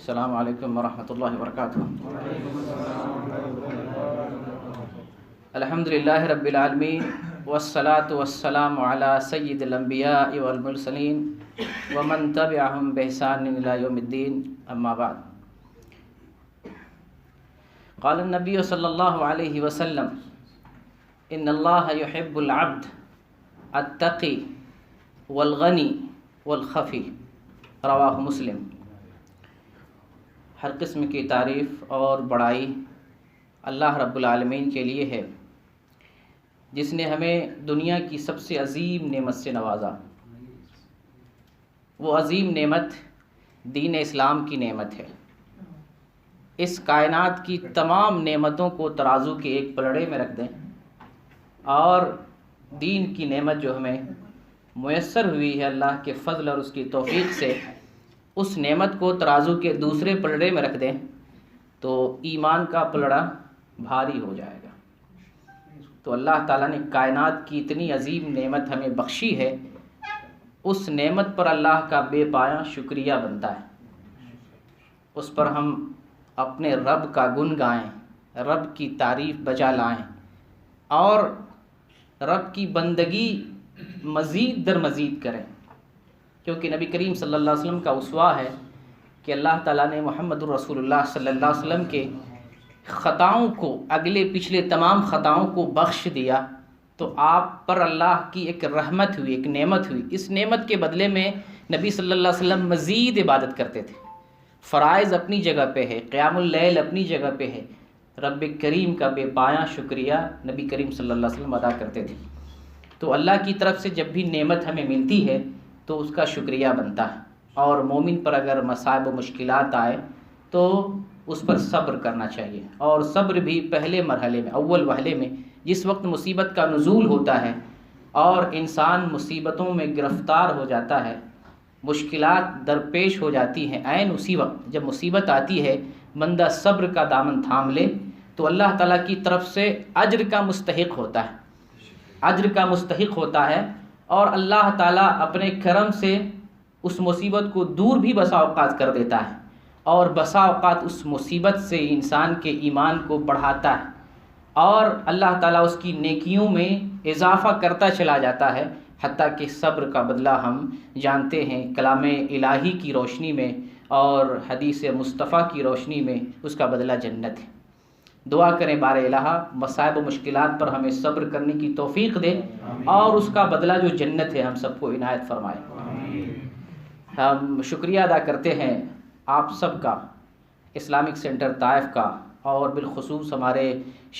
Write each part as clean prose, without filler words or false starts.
السلام علیکم ورحمۃ اللہ وبرکاتہ۔ الحمدللہ رب العالمین والصلاة والسلام علی سید الانبیاء والمرسلین ومن تبعہم بإحسان الی یوم الدین، اما بعد۔ قال النبی صلی اللہ علیہ وسلم ان اللہ یحب العبد التقی والغنی والخفی، رواہ مسلم۔ ہر قسم کی تعریف اور بڑائی اللہ رب العالمین کے لیے ہے، جس نے ہمیں دنیا کی سب سے عظیم نعمت سے نوازا۔ وہ عظیم نعمت دین اسلام کی نعمت ہے۔ اس کائنات کی تمام نعمتوں کو ترازو کے ایک پلڑے میں رکھ دیں اور دین کی نعمت جو ہمیں میسر ہوئی ہے اللہ کے فضل اور اس کی توفیق سے، اس نعمت کو ترازو کے دوسرے پلڑے میں رکھ دیں تو ایمان کا پلڑا بھاری ہو جائے گا۔ تو اللہ تعالیٰ نے کائنات کی اتنی عظیم نعمت ہمیں بخشی ہے، اس نعمت پر اللہ کا بے پایہ شکریہ بنتا ہے۔ اس پر ہم اپنے رب کا گن گائیں، رب کی تعریف بجا لائیں اور رب کی بندگی مزید در مزید کریں، کیونکہ نبی کریم صلی اللہ علیہ وسلم کا اسوہ ہے کہ اللہ تعالیٰ نے محمد الرسول اللہ صلی اللہ علیہ وسلم کے خطاؤں کو، اگلے پچھلے تمام خطاؤں کو بخش دیا، تو آپ پر اللہ کی ایک رحمت ہوئی، ایک نعمت ہوئی۔ اس نعمت کے بدلے میں نبی صلی اللہ علیہ وسلم مزید عبادت کرتے تھے۔ فرائض اپنی جگہ پہ ہے، قیام اللیل اپنی جگہ پہ ہے، رب کریم کا بے پایہ شکریہ نبی کریم صلی اللہ علیہ وسلم ادا کرتے تھے۔ تو اللہ کی طرف سے جب بھی نعمت ہمیں ملتی ہے تو اس کا شکریہ بنتا ہے، اور مومن پر اگر مصائب و مشکلات آئے تو اس پر صبر کرنا چاہیے، اور صبر بھی پہلے مرحلے میں، اول وہلے میں، جس وقت مصیبت کا نزول ہوتا ہے اور انسان مصیبتوں میں گرفتار ہو جاتا ہے، مشکلات درپیش ہو جاتی ہیں، عین اسی وقت جب مصیبت آتی ہے بندہ صبر کا دامن تھام لے تو اللہ تعالیٰ کی طرف سے اجر کا مستحق ہوتا ہے، اجر کا مستحق ہوتا ہے، اور اللہ تعالیٰ اپنے کرم سے اس مصیبت کو دور بھی بسا اوقات کر دیتا ہے، اور بسا اوقات اس مصیبت سے انسان کے ایمان کو بڑھاتا ہے، اور اللہ تعالیٰ اس کی نیکیوں میں اضافہ کرتا چلا جاتا ہے، حتیٰ کہ صبر کا بدلہ ہم جانتے ہیں کلام الہی کی روشنی میں اور حدیث مصطفیٰ کی روشنی میں اس کا بدلہ جنت ہے۔ دعا کریں بار الہ مصائب و مشکلات پر ہمیں صبر کرنے کی توفیق دے اور اس کا بدلہ جو جنت ہے ہم سب کو عنایت فرمائے۔ ہم شکریہ ادا کرتے ہیں آپ سب کا، اسلامک سینٹر طائف کا، اور بالخصوص ہمارے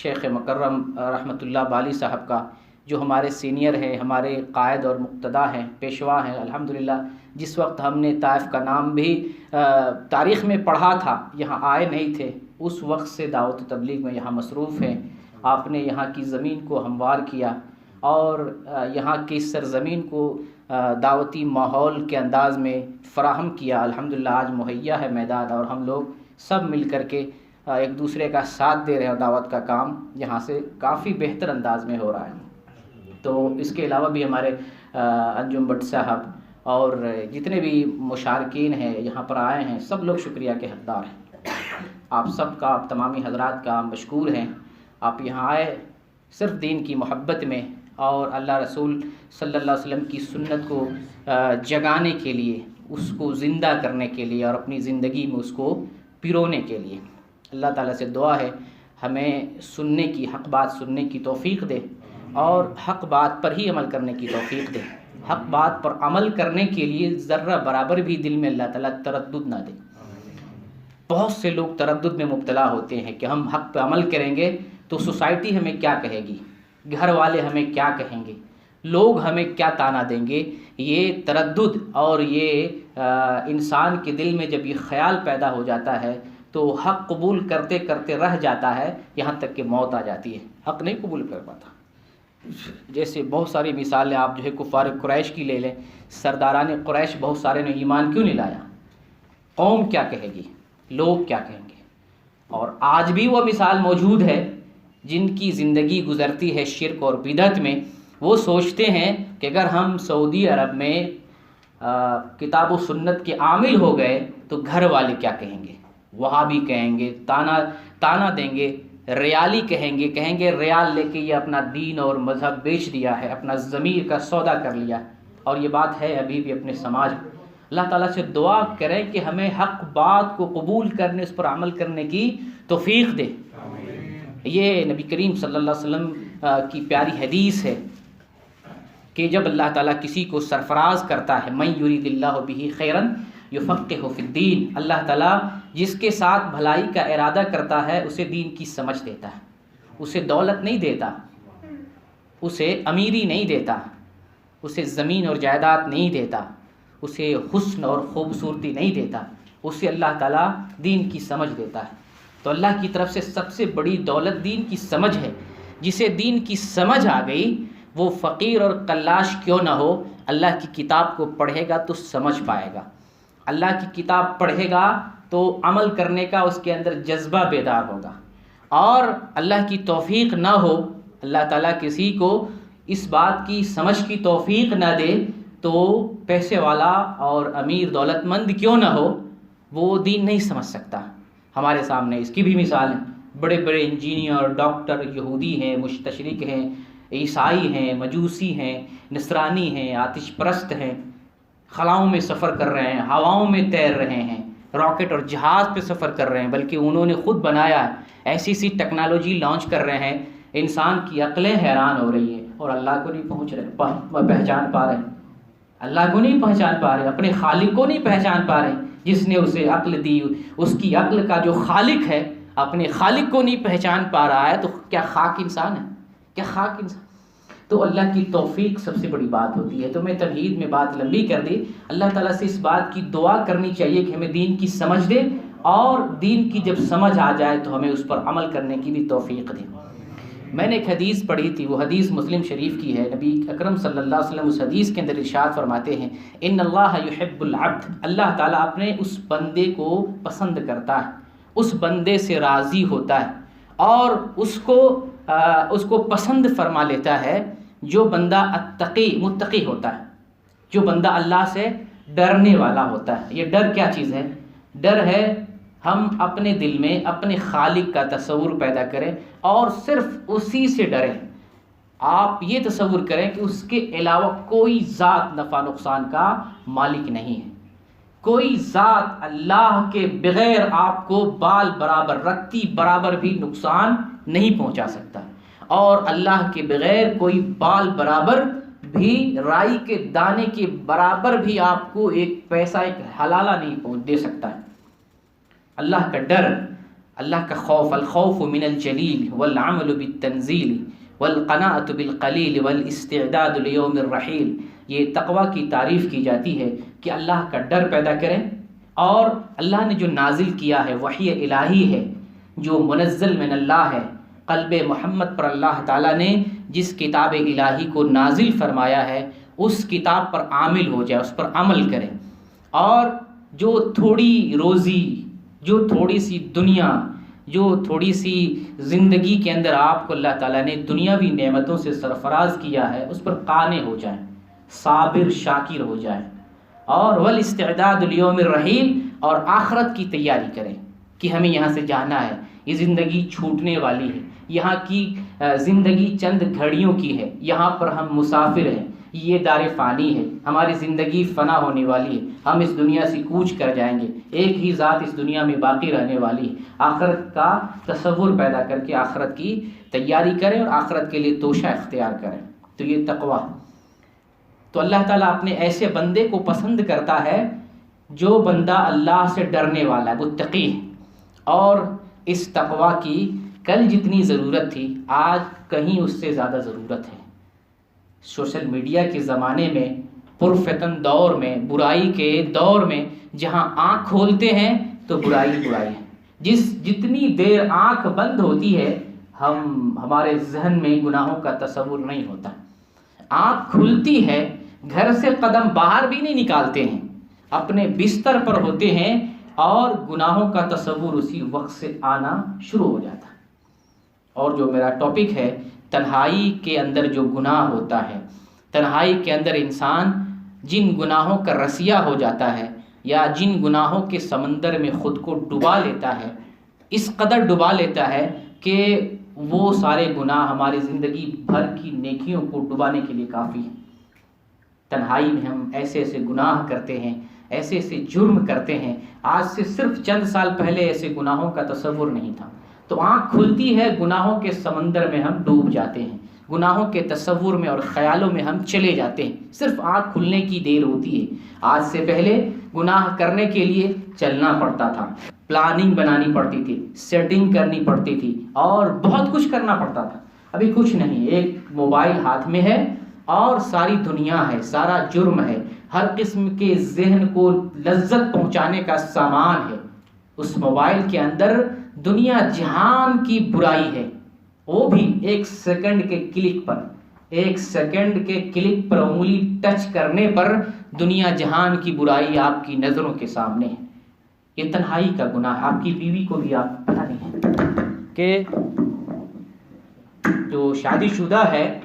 شیخ مکرم رحمۃ اللہ بالی صاحب کا، جو ہمارے سینئر ہیں، ہمارے قائد اور مقتدا ہیں، پیشوا ہیں۔ الحمدللہ جس وقت ہم نے طائف کا نام بھی تاریخ میں پڑھا تھا، یہاں آئے نہیں تھے، اس وقت سے دعوت و تبلیغ میں یہاں مصروف ہیں۔ آپ نے یہاں کی زمین کو ہموار کیا اور یہاں کی سرزمین کو دعوتی ماحول کے انداز میں فراہم کیا۔ الحمدللہ آج مہیا ہے میدان، اور ہم لوگ سب مل کر کے ایک دوسرے کا ساتھ دے رہے ہیں، اور دعوت کا کام یہاں سے کافی بہتر انداز میں ہو رہا ہے۔ تو اس کے علاوہ بھی ہمارے انجم بٹ صاحب اور جتنے بھی مشارکین ہیں یہاں پر آئے ہیں، سب لوگ شکریہ کے حقدار ہیں۔ آپ سب کا، آپ تمامی حضرات کا مشکور ہیں۔ آپ یہاں آئے صرف دین کی محبت میں اور اللہ رسول صلی اللہ علیہ وسلم کی سنت کو جگانے کے لیے، اس کو زندہ کرنے کے لیے اور اپنی زندگی میں اس کو پرونے کے لیے۔ اللہ تعالیٰ سے دعا ہے ہمیں سننے کی، حق بات سننے کی توفیق دے، اور حق بات پر ہی عمل کرنے کی توفیق دے۔ حق بات پر عمل کرنے کے لیے ذرہ برابر بھی دل میں اللہ تعالیٰ تردد نہ دے۔ بہت سے لوگ تردد میں مبتلا ہوتے ہیں کہ ہم حق پہ عمل کریں گے تو سوسائٹی ہمیں کیا کہے گی، گھر والے ہمیں کیا کہیں گے، لوگ ہمیں کیا طعنہ دیں گے۔ یہ تردد اور یہ انسان کے دل میں جب یہ خیال پیدا ہو جاتا ہے تو حق قبول کرتے کرتے رہ جاتا ہے، یہاں تک کہ موت آ جاتی ہے، حق نہیں قبول کر پاتا۔ جیسے بہت ساری مثالیں آپ جو ہے کفار قریش کی لے لیں، سرداران قریش بہت سارے نے ایمان کیوں نہیں لایا؟ قوم کیا کہے گی، لوگ کیا کہیں گے؟ اور آج بھی وہ مثال موجود ہے جن کی زندگی گزرتی ہے شرک اور بدعت میں۔ وہ سوچتے ہیں کہ اگر ہم سعودی عرب میں کتاب و سنت کے عامل ہو گئے تو گھر والے کیا کہیں گے؟ وہابی کہیں گے، تانا دیں گے، ریالی کہیں گے ریال لے کے یہ اپنا دین اور مذہب بیچ دیا ہے، اپنا ضمیر کا سودا کر لیا. اور یہ بات ہے ابھی بھی اپنے سماج میں. اللہ تعالیٰ سے دعا کریں کہ ہمیں حق بات کو قبول کرنے، اس پر عمل کرنے کی توفیق دے. یہ نبی کریم صلی اللہ علیہ وسلم کی پیاری حدیث ہے کہ جب اللہ تعالیٰ کسی کو سرفراز کرتا ہے، من یرید اللہ بہ خیرا یفقہہ فی الدین، اللہ تعالیٰ جس کے ساتھ بھلائی کا ارادہ کرتا ہے اسے دین کی سمجھ دیتا ہے. اسے دولت نہیں دیتا، اسے امیری نہیں دیتا، اسے زمین اور جائیداد نہیں دیتا، اسے حسن اور خوبصورتی نہیں دیتا، اسے اللہ تعالیٰ دین کی سمجھ دیتا ہے. تو اللہ کی طرف سے سب سے بڑی دولت دین کی سمجھ ہے. جسے دین کی سمجھ آ گئی وہ فقیر اور قلاش کیوں نہ ہو، اللہ کی کتاب کو پڑھے گا تو سمجھ پائے گا. اللہ کی کتاب پڑھے گا تو عمل کرنے کا اس کے اندر جذبہ بیدار ہوگا. اور اللہ کی توفیق نہ ہو، اللہ تعالیٰ کسی کو اس بات کی سمجھ کی توفیق نہ دے تو پیسے والا اور امیر دولت مند کیوں نہ ہو وہ دین نہیں سمجھ سکتا. ہمارے سامنے اس کی بھی مثال ہے. بڑے بڑے انجینئر، ڈاکٹر یہودی ہیں، مستشرق ہیں، عیسائی ہیں، مجوسی ہیں، نصرانی ہیں، آتش پرست ہیں، خلاؤں میں سفر کر رہے ہیں، ہواؤں میں تیر رہے ہیں، راکٹ اور جہاز پہ سفر کر رہے ہیں، بلکہ انہوں نے خود بنایا ہے. ایسی سی ٹیکنالوجی لانچ کر رہے ہیں، انسان کی عقلیں حیران ہو رہی ہیں اور اللہ کو نہیں پہچان پا رہے ہیں. اللہ کو نہیں پہچان پا رہے، اپنے خالق کو نہیں پہچان پا رہے جس نے اسے عقل دی. اس کی عقل کا جو خالق ہے اپنے خالق کو نہیں پہچان پا رہا ہے تو کیا خاک انسان ہے؟ کیا خاک انسان؟ تو اللہ کی توفیق سب سے بڑی بات ہوتی ہے. تو میں تمہید میں بات لمبی کر دی. اللہ تعالیٰ سے اس بات کی دعا کرنی چاہیے کہ ہمیں دین کی سمجھ دے، اور دین کی جب سمجھ آ جائے تو ہمیں اس پر عمل کرنے کی بھی توفیق دے. میں نے ایک حدیث پڑھی تھی، وہ حدیث مسلم شریف کی ہے. نبی اکرم صلی اللہ علیہ وسلم اس حدیث کے اندر ارشاد فرماتے ہیں، ان اللہ یحب العبد، اللہ تعالیٰ اپنے اس بندے کو پسند کرتا ہے، اس بندے سے راضی ہوتا ہے اور اس کو پسند فرما لیتا ہے جو بندہ متقی ہوتا ہے، جو بندہ اللہ سے ڈرنے والا ہوتا ہے. یہ ڈر کیا چیز ہے؟ ڈر ہے ہم اپنے دل میں اپنے خالق کا تصور پیدا کریں اور صرف اسی سے ڈریں. آپ یہ تصور کریں کہ اس کے علاوہ کوئی ذات نفع نقصان کا مالک نہیں ہے. کوئی ذات اللہ کے بغیر آپ کو بال برابر رتی برابر بھی نقصان نہیں پہنچا سکتا، اور اللہ کے بغیر کوئی بال برابر بھی، رائی کے دانے کے برابر بھی آپ کو ایک پیسہ، ایک حلالہ نہیں دے سکتا ہے. اللہ کا ڈر، اللہ کا خوف، الخوف من الجلیل والعمل بالتنزیل والقناعۃ بالقلیل والاستعداد لیوم الرحیل. یہ تقویٰ کی تعریف کی جاتی ہے کہ اللہ کا ڈر پیدا کریں، اور اللہ نے جو نازل کیا ہے وحی الہی ہے، جو منزل من اللہ ہے، قلب محمد پر اللہ تعالیٰ نے جس کتاب الہی کو نازل فرمایا ہے اس کتاب پر عامل ہو جائے، اس پر عمل کریں. اور جو تھوڑی روزی، جو تھوڑی سی دنیا، جو تھوڑی سی زندگی کے اندر آپ کو اللہ تعالیٰ نے دنیاوی نعمتوں سے سرفراز کیا ہے اس پر قانع ہو جائیں، صابر شاکر ہو جائیں، اور والاستعداد لیوم الرحیل، اور آخرت کی تیاری کریں کہ ہمیں یہاں سے جانا ہے، یہ زندگی چھوٹنے والی ہے، یہاں کی زندگی چند گھڑیوں کی ہے، یہاں پر ہم مسافر ہیں، یہ دار فانی ہے، ہماری زندگی فنا ہونے والی ہے، ہم اس دنیا سے کوچ کر جائیں گے، ایک ہی ذات اس دنیا میں باقی رہنے والی ہے. آخرت کا تصور پیدا کر کے آخرت کی تیاری کریں اور آخرت کے لیے توشہ اختیار کریں. تو یہ تقویٰ. تو اللہ تعالیٰ اپنے ایسے بندے کو پسند کرتا ہے جو بندہ اللہ سے ڈرنے والا ہے، متقی ہے. اور اس تقویٰ کی کل جتنی ضرورت تھی آج کہیں اس سے زیادہ ضرورت ہے. سوشل میڈیا کے زمانے میں، پرفتن دور میں، برائی کے دور میں، جہاں آنکھ کھولتے ہیں تو برائی ہے. جتنی دیر آنکھ بند ہوتی ہے ہمارے ذہن میں گناہوں کا تصور نہیں ہوتا. آنکھ کھلتی ہے، گھر سے قدم باہر بھی نہیں نکالتے ہیں، اپنے بستر پر ہوتے ہیں اور گناہوں کا تصور اسی وقت سے آنا شروع ہو جاتا ہے. اور جو میرا ٹاپک ہے، تنہائی کے اندر جو گناہ ہوتا ہے، تنہائی کے اندر انسان جن گناہوں کا رسیہ ہو جاتا ہے یا جن گناہوں کے سمندر میں خود کو ڈبا لیتا ہے، اس قدر ڈبا لیتا ہے کہ وہ سارے گناہ ہماری زندگی بھر کی نیکیوں کو ڈبانے کے لیے کافی ہیں۔ تنہائی میں ہم ایسے ایسے گناہ کرتے ہیں، ایسے ایسے جرم کرتے ہیں، آج سے صرف چند سال پہلے ایسے گناہوں کا تصور نہیں تھا۔ تو آنکھ کھلتی ہے، گناہوں کے سمندر میں ہم ڈوب جاتے ہیں، گناہوں کے تصور میں اور خیالوں میں ہم چلے جاتے ہیں، صرف آنکھ کھلنے کی دیر ہوتی ہے۔ آج سے پہلے گناہ کرنے کے لیے چلنا پڑتا تھا، پلاننگ بنانی پڑتی تھی، سیٹنگ کرنی پڑتی تھی اور بہت کچھ کرنا پڑتا تھا۔ ابھی کچھ نہیں، ایک موبائل ہاتھ میں ہے اور ساری دنیا ہے، سارا جرم ہے، ہر قسم کے ذہن کو لذت پہنچانے کا سامان ہے۔ اس موبائل کے اندر دنیا جہان کی برائی ہے، وہ بھی ایک سیکنڈ کے کلک پر، ایک سیکنڈ کے کلک پر انگلی ٹچ کرنے پر دنیا جہان کی برائی آپ کی نظروں کے سامنے ہے۔ یہ تنہائی کا گناہ، آپ کی بیوی کو بھی آپ پتہ نہیں ہے کہ جو شادی شدہ ہے،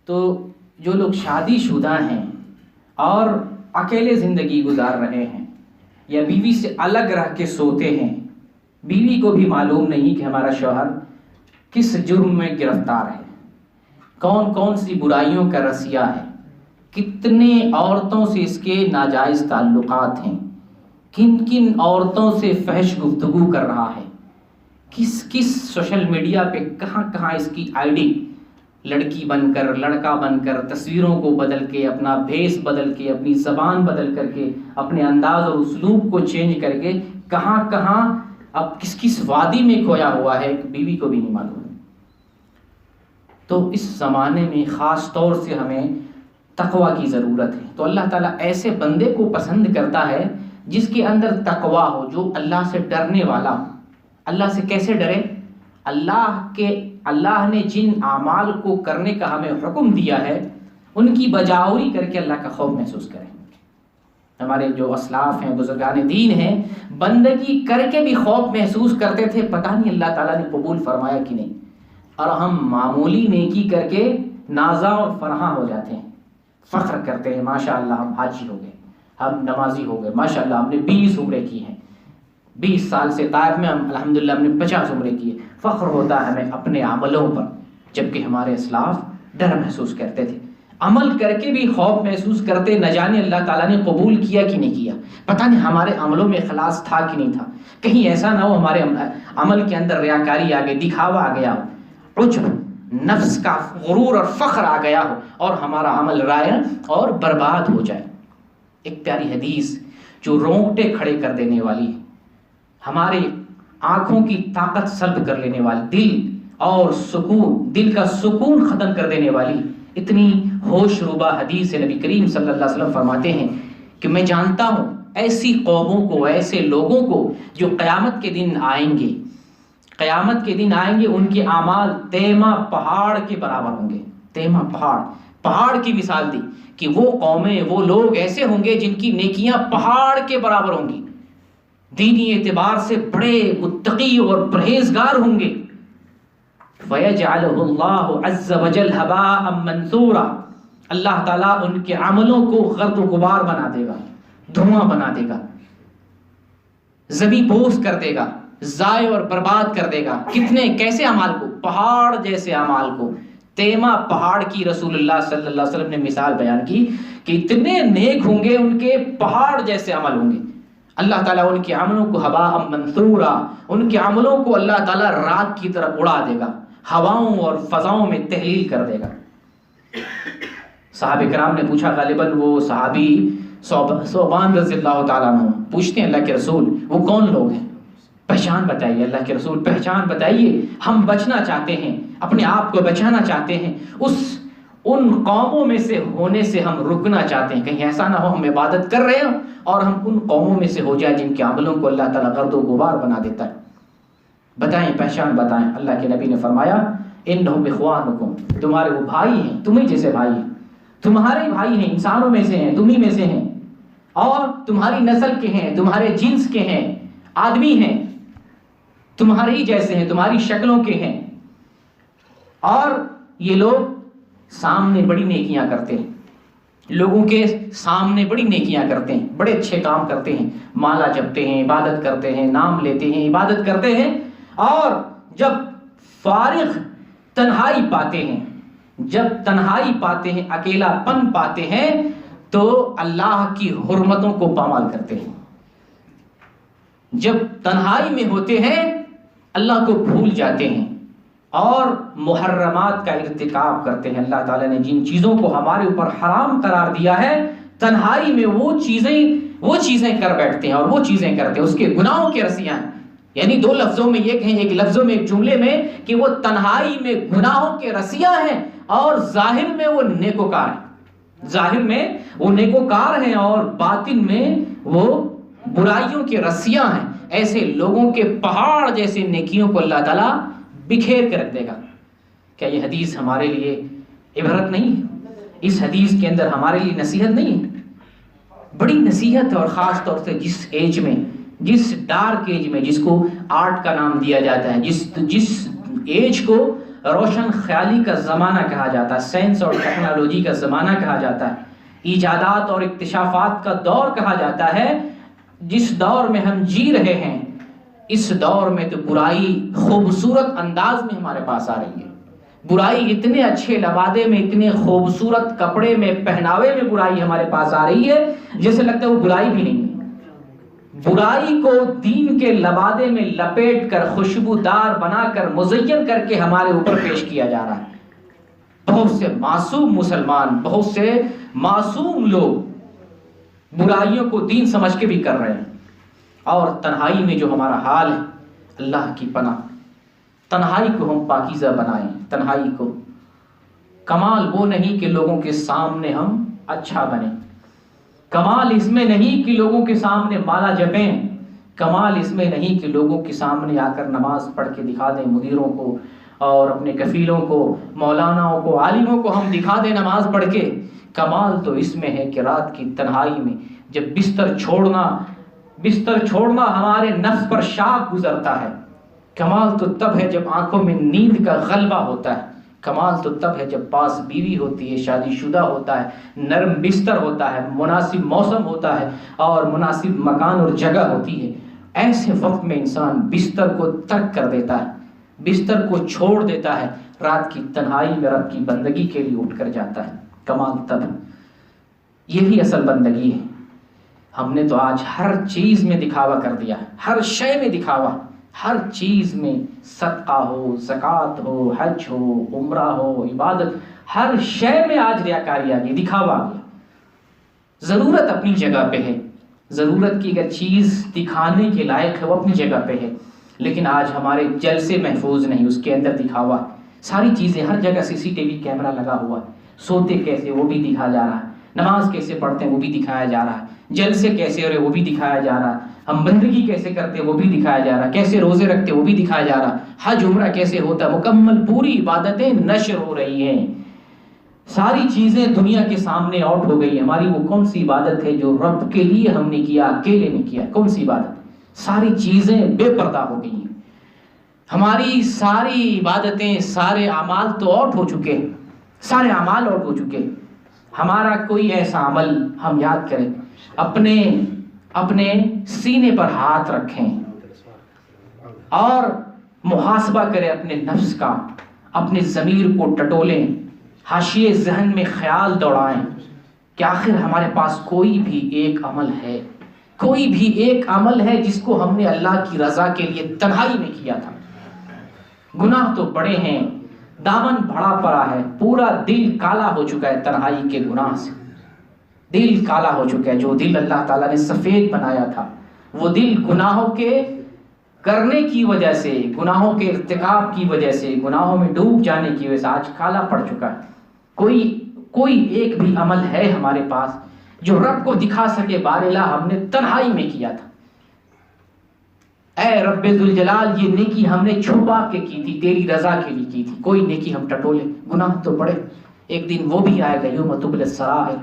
تو جو لوگ شادی شدہ ہیں اور اکیلے زندگی گزار رہے ہیں یا بیوی سے الگ رہ کے سوتے ہیں، بیوی کو بھی معلوم نہیں کہ ہمارا شوہر کس جرم میں گرفتار ہے، کون کون سی برائیوں کا رسیہ ہے، کتنے عورتوں سے اس کے ناجائز تعلقات ہیں، کن کن عورتوں سے فحش گفتگو کر رہا ہے، کس کس سوشل میڈیا پہ کہاں کہاں اس کی آئی ڈی، لڑکی بن کر لڑکا بن کر تصویروں کو بدل کے، اپنا بھیس بدل کے، اپنی زبان بدل کر کے، اپنے انداز اور اسلوب کو چینج کر کے کہاں کہاں اب کس کس وادی میں کھویا ہوا ہے، بیوی کو بھی نہیں معلوم۔ تو اس زمانے میں خاص طور سے ہمیں تقویٰ کی ضرورت ہے۔ تو اللہ تعالیٰ ایسے بندے کو پسند کرتا ہے جس کے اندر تقویٰ ہو، جو اللہ سے ڈرنے والا ہو۔ اللہ سے کیسے ڈرے؟ اللہ نے جن اعمال کو کرنے کا ہمیں حکم دیا ہے ان کی بجاوری کر کے اللہ کا خوف محسوس کریں۔ ہمارے جو اسلاف ہیں، بزرگان دین ہیں، بندگی کر کے بھی خوف محسوس کرتے تھے، پتہ نہیں اللہ تعالیٰ نے قبول فرمایا کہ نہیں، اور ہم معمولی نیکی کر کے نازا اور فرحاں ہو جاتے ہیں، فخر کرتے ہیں، ماشاءاللہ ہم حاجی ہو گئے، ہم نمازی ہو گئے، ماشاءاللہ ہم نے 20 عمرے کی ہیں، 20 سال سے طائف میں ہم الحمدللہ ہم نے 50 عمرے کیے۔ فخر ہوتا ہے ہمیں اپنے عملوں پر، جبکہ ہمارے اسلاف ڈر محسوس کرتے تھے، عمل کر کے بھی خوف محسوس کرتے، نہ جانے اللہ تعالیٰ نے قبول کیا کہ نہیں کیا، پتہ نہیں ہمارے عملوں میں اخلاص تھا کہ نہیں تھا، کہیں ایسا نہ ہو ہمارے عمل کے اندر ریاکاری آ گئی، دکھاوا آ گیا ہو، عجب، نفس کا غرور اور فخر آ گیا ہو اور ہمارا عمل رائع اور برباد ہو جائے۔ ایک پیاری حدیث جو رونگٹے کھڑے کر دینے والی ہے، ہماری آنکھوں کی طاقت سلب کر لینے والی، دل کا سکون ختم کر دینے والی اتنی ہوش ربا حدیث ہے۔ نبی کریم صلی اللہ علیہ وسلم فرماتے ہیں کہ میں جانتا ہوں ایسی قوموں کو، ایسے لوگوں کو جو قیامت کے دن آئیں گے، قیامت کے دن آئیں گے، ان کے اعمال تیمہ پہاڑ کے برابر ہوں گے۔ تیمہ پہاڑ کی مثال دی کہ وہ قومیں، وہ لوگ ایسے ہوں گے جن کی نیکیاں پہاڑ کے برابر ہوں گی، دینی اعتبار سے بڑے متقی اور پرہیزگار ہوں گے۔ فَيَجْعَلُهُ اللَّهُ عَزَّ وَجَلَّ هَبَاءً مَنْثُورًا، اللہ تعالیٰ ان کے عملوں کو غرد و غبار بنا دے گا، دھواں بنا دے گا، زمین بوس کر دے گا، ضائع اور برباد کر دے گا۔ کیسے اعمال کو؟ پہاڑ جیسے اعمال کو۔ تیمہ پہاڑ کی رسول اللہ صلی اللہ علیہ وسلم نے مثال بیان کی کہ اتنے نیک ہوں گے، ان کے پہاڑ جیسے عمل ہوں گے۔ اللہ تعالیٰ ان کے عملوں کو ہباء منثورا، ان کے عملوں کو اللہ تعالیٰ رات کی طرح اڑا دے گا، ہواؤں اور فضاؤں میں تحلیل کر دے گا۔ صحابہ کرام نے پوچھا، غالباً وہ صحابی صوبان رضی اللہ تعالیٰ عنہ پوچھتے ہیں اللہ کے رسول وہ کون لوگ ہیں؟ پہچان بتائیے اللہ کے رسول، پہچان بتائیے، ہم بچنا چاہتے ہیں، اپنے آپ کو بچانا چاہتے ہیں، ان قوموں میں سے ہونے سے ہم رکنا چاہتے ہیں، کہیں ایسا نہ ہو ہم عبادت کر رہے ہوں اور ہم ان قوموں میں سے ہو جائے جن کے عملوں کو اللہ تعالیٰ گرد و غبار بنا دیتا ہے۔ بتائیں، پہچان بتائیں۔ اللہ کے نبی نے فرمایا انہم اخوانکم، تمہارے وہ بھائی ہیں، تمہیں جیسے بھائی ہیں، تمہارے بھائی ہیں، انسانوں میں سے ہیں، تمہیں میں سے ہیں، اور تمہاری نسل کے ہیں، تمہارے جنس کے ہیں، آدمی ہیں، تمہارے ہی جیسے ہیں، تمہاری شکلوں کے ہیں، اور یہ لوگ سامنے بڑی نیکیاں کرتے ہیں، لوگوں کے سامنے بڑی نیکیاں کرتے ہیں، بڑے اچھے کام کرتے ہیں، مالا جپتے ہیں، عبادت کرتے ہیں، نام لیتے ہیں، عبادت کرتے ہیں، اور جب فارغ تنہائی پاتے ہیں، جب تنہائی پاتے ہیں، اکیلا پن پاتے ہیں، تو اللہ کی حرمتوں کو پامال کرتے ہیں۔ جب تنہائی میں ہوتے ہیں اللہ کو بھول جاتے ہیں اور محرمات کا ارتکاب کرتے ہیں۔ اللہ تعالیٰ نے جن چیزوں کو ہمارے اوپر حرام قرار دیا ہے، تنہائی میں وہ چیزیں کر بیٹھتے ہیں اور وہ چیزیں کرتے ہیں، اس کے گناہوں کی رسیاں ہیں۔ یعنی دو لفظوں میں یہ کہیں، ایک لفظوں میں، ایک جملے میں، کہ وہ تنہائی میں گناہوں کے رسیاں ہیں اور ظاہر میں وہ نیکوکار ہیں، ظاہر میں وہ نیکوکار ہیں اور باطن میں وہ برائیوں کے رسیاں ہیں۔ ایسے لوگوں کے پہاڑ جیسے نیکیوں کو اللہ تعالیٰ بکھیر کے رکھ دے گا۔ کیا یہ حدیث ہمارے لیے عبرت نہیں ہے؟ اس حدیث کے اندر ہمارے لیے نصیحت نہیں ہے؟ بڑی نصیحت ہے، اور خاص طور سے جس ایج میں، جس ڈارک ایج میں، جس کو آرٹ کا نام دیا جاتا ہے، جس ایج کو روشن خیالی کا زمانہ کہا جاتا ہے، سائنس اور ٹیکنالوجی کا زمانہ کہا جاتا ہے، ایجادات اور اکتشافات کا دور کہا جاتا ہے، جس دور میں ہم جی رہے ہیں، اس دور میں تو برائی خوبصورت انداز میں ہمارے پاس آ رہی ہے۔ برائی اتنے اچھے لبادے میں، اتنے خوبصورت کپڑے میں، پہناوے میں برائی ہمارے پاس آ رہی ہے جیسے لگتا ہے وہ برائی بھی نہیں ہے۔ برائی کو دین کے لبادے میں لپیٹ کر، خوشبودار بنا کر، مزین کر کے ہمارے اوپر پیش کیا جا رہا ہے۔ بہت سے معصوم مسلمان، بہت سے معصوم لوگ برائیوں کو دین سمجھ کے بھی کر رہے ہیں، اور تنہائی میں جو ہمارا حال ہے، اللہ کی پناہ، تنہائی کو ہم پاکیزہ بنائیں۔ تنہائی کو، کمال وہ نہیں کہ لوگوں کے سامنے ہم اچھا بنیں، کمال اس میں نہیں کہ لوگوں کے سامنے مالا جپیں، کمال اس میں نہیں کہ لوگوں کے سامنے آ کر نماز پڑھ کے دکھا دیں، مدیروں کو اور اپنے کفیلوں کو، مولاناؤں کو، عالموں کو ہم دکھا دیں نماز پڑھ کے۔ کمال تو اس میں ہے کہ رات کی تنہائی میں جب بستر چھوڑنا ہمارے نفس پر شاق گزرتا ہے، کمال تو تب ہے جب آنکھوں میں نیند کا غلبہ ہوتا ہے، کمال تو تب ہے جب پاس بیوی ہوتی ہے، شادی شدہ ہوتا ہے، نرم بستر ہوتا ہے، مناسب موسم ہوتا ہے اور مناسب مکان اور جگہ ہوتی ہے۔ ایسے وقت میں انسان بستر کو ترک کر دیتا ہے، بستر کو چھوڑ دیتا ہے، رات کی تنہائی میں رب کی بندگی کے لیے اٹھ کر جاتا ہے۔ کمال تب، یہی اصل بندگی ہے۔ ہم نے تو آج ہر چیز میں دکھاوا کر دیا ہے، ہر شے میں دکھاوا، ہر چیز میں صدقہ ہو، زکوٰۃ ہو، حج ہو، عمرہ ہو، عبادت، ہر شے میں آج ریاکاری آ گئی، دکھاوا آ گیا۔ ضرورت اپنی جگہ پہ ہے، ضرورت کی اگر چیز دکھانے کے لائق ہے وہ اپنی جگہ پہ ہے، لیکن آج ہمارے جلسے محفوظ نہیں، اس کے اندر دکھاوا، ساری چیزیں، ہر جگہ CCTV کیمرہ لگا ہوا ہے، سوتے کیسے وہ بھی دکھایا جا رہا ہے، نماز کیسے پڑھتے ہیں وہ بھی دکھایا جا رہا ہے، جلسے کیسے ہو رہے وہ بھی دکھایا جا رہا ہے، ہم بندگی کیسے کرتے وہ بھی دکھایا جا رہا ہے، کیسے روزے رکھتے وہ بھی دکھایا جا رہا ہے، حج عمرہ کیسے ہوتا ہے، مکمل پوری عبادتیں نشر ہو رہی ہیں، ساری چیزیں دنیا کے سامنے آؤٹ ہو گئی۔ ہماری وہ کون سی عبادت ہے جو رب کے لیے ہم نے کیا، اکیلے نے کیا؟ کون سی عبادت؟ ساری چیزیں بے پردہ ہو گئی ہیں، ہماری ساری عبادتیں، سارے اعمال تو آؤٹ ہو چکے ہیں، سارے اعمال آؤٹ ہو چکے ہیں۔ ہمارا کوئی ایسا عمل ہم یاد کریں، اپنے سینے پر ہاتھ رکھیں اور محاسبہ کریں اپنے نفس کا، اپنے ضمیر کو ٹٹولیں، حاشیے ذہن میں خیال دوڑائیں کہ آخر ہمارے پاس کوئی بھی ایک عمل ہے، کوئی بھی ایک عمل ہے جس کو ہم نے اللہ کی رضا کے لیے تنہائی میں کیا تھا۔ گناہ تو بڑے ہیں، دامن بڑا پڑا ہے، پورا دل کالا ہو چکا ہے تنہائی کے گناہ سے، دل کالا ہو چکا ہے۔ جو دل اللہ تعالیٰ نے سفید بنایا تھا، وہ دل گناہوں کے کرنے کی وجہ سے، گناہوں کے ارتکاب کی وجہ سے، گناہوں میں ڈوب جانے کی وجہ سے آج کالا پڑ چکا ہے۔ کوئی ایک بھی عمل ہے ہمارے پاس جو رب کو دکھا سکے باراللہ ہم نے تنہائی میں کیا تھا؟ اے رب ذوالجلال، یہ نیکی ہم نے چھپا کے کی تھی، تیری رضا کے لیے کی تھی، کوئی نیکی ہم ٹٹولے، گناہ تو بڑے۔ ایک دن وہ بھی آئے گا، یوم تبلی السرائر،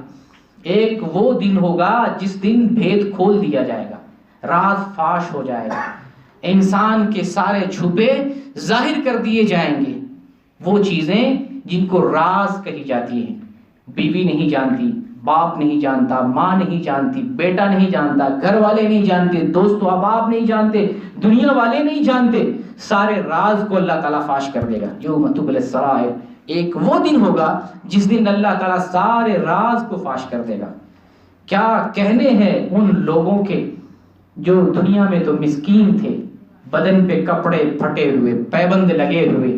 ایک وہ دن ہوگا جس دن بھید کھول دیا جائے گا، راز فاش ہو جائے گا، انسان کے سارے چھپے ظاہر کر دیے جائیں گے۔ وہ چیزیں جن کو راز کہی جاتی ہیں، بیوی نہیں جانتی، باپ نہیں جانتا، ماں نہیں جانتی، بیٹا نہیں جانتا، گھر والے نہیں جانتے، دوست و احباب نہیں جانتے، دنیا والے نہیں جانتے، سارے راز کو اللہ تعالیٰ فاش کر دے گا۔ یوم تبلی السرائر، ایک وہ دن ہوگا جس دن اللہ تعالیٰ سارے راز کو فاش کر دے گا۔ کیا کہنے ہیں ان لوگوں کے جو دنیا میں تو مسکین تھے، بدن پہ کپڑے پھٹے ہوئے، پیبند لگے ہوئے،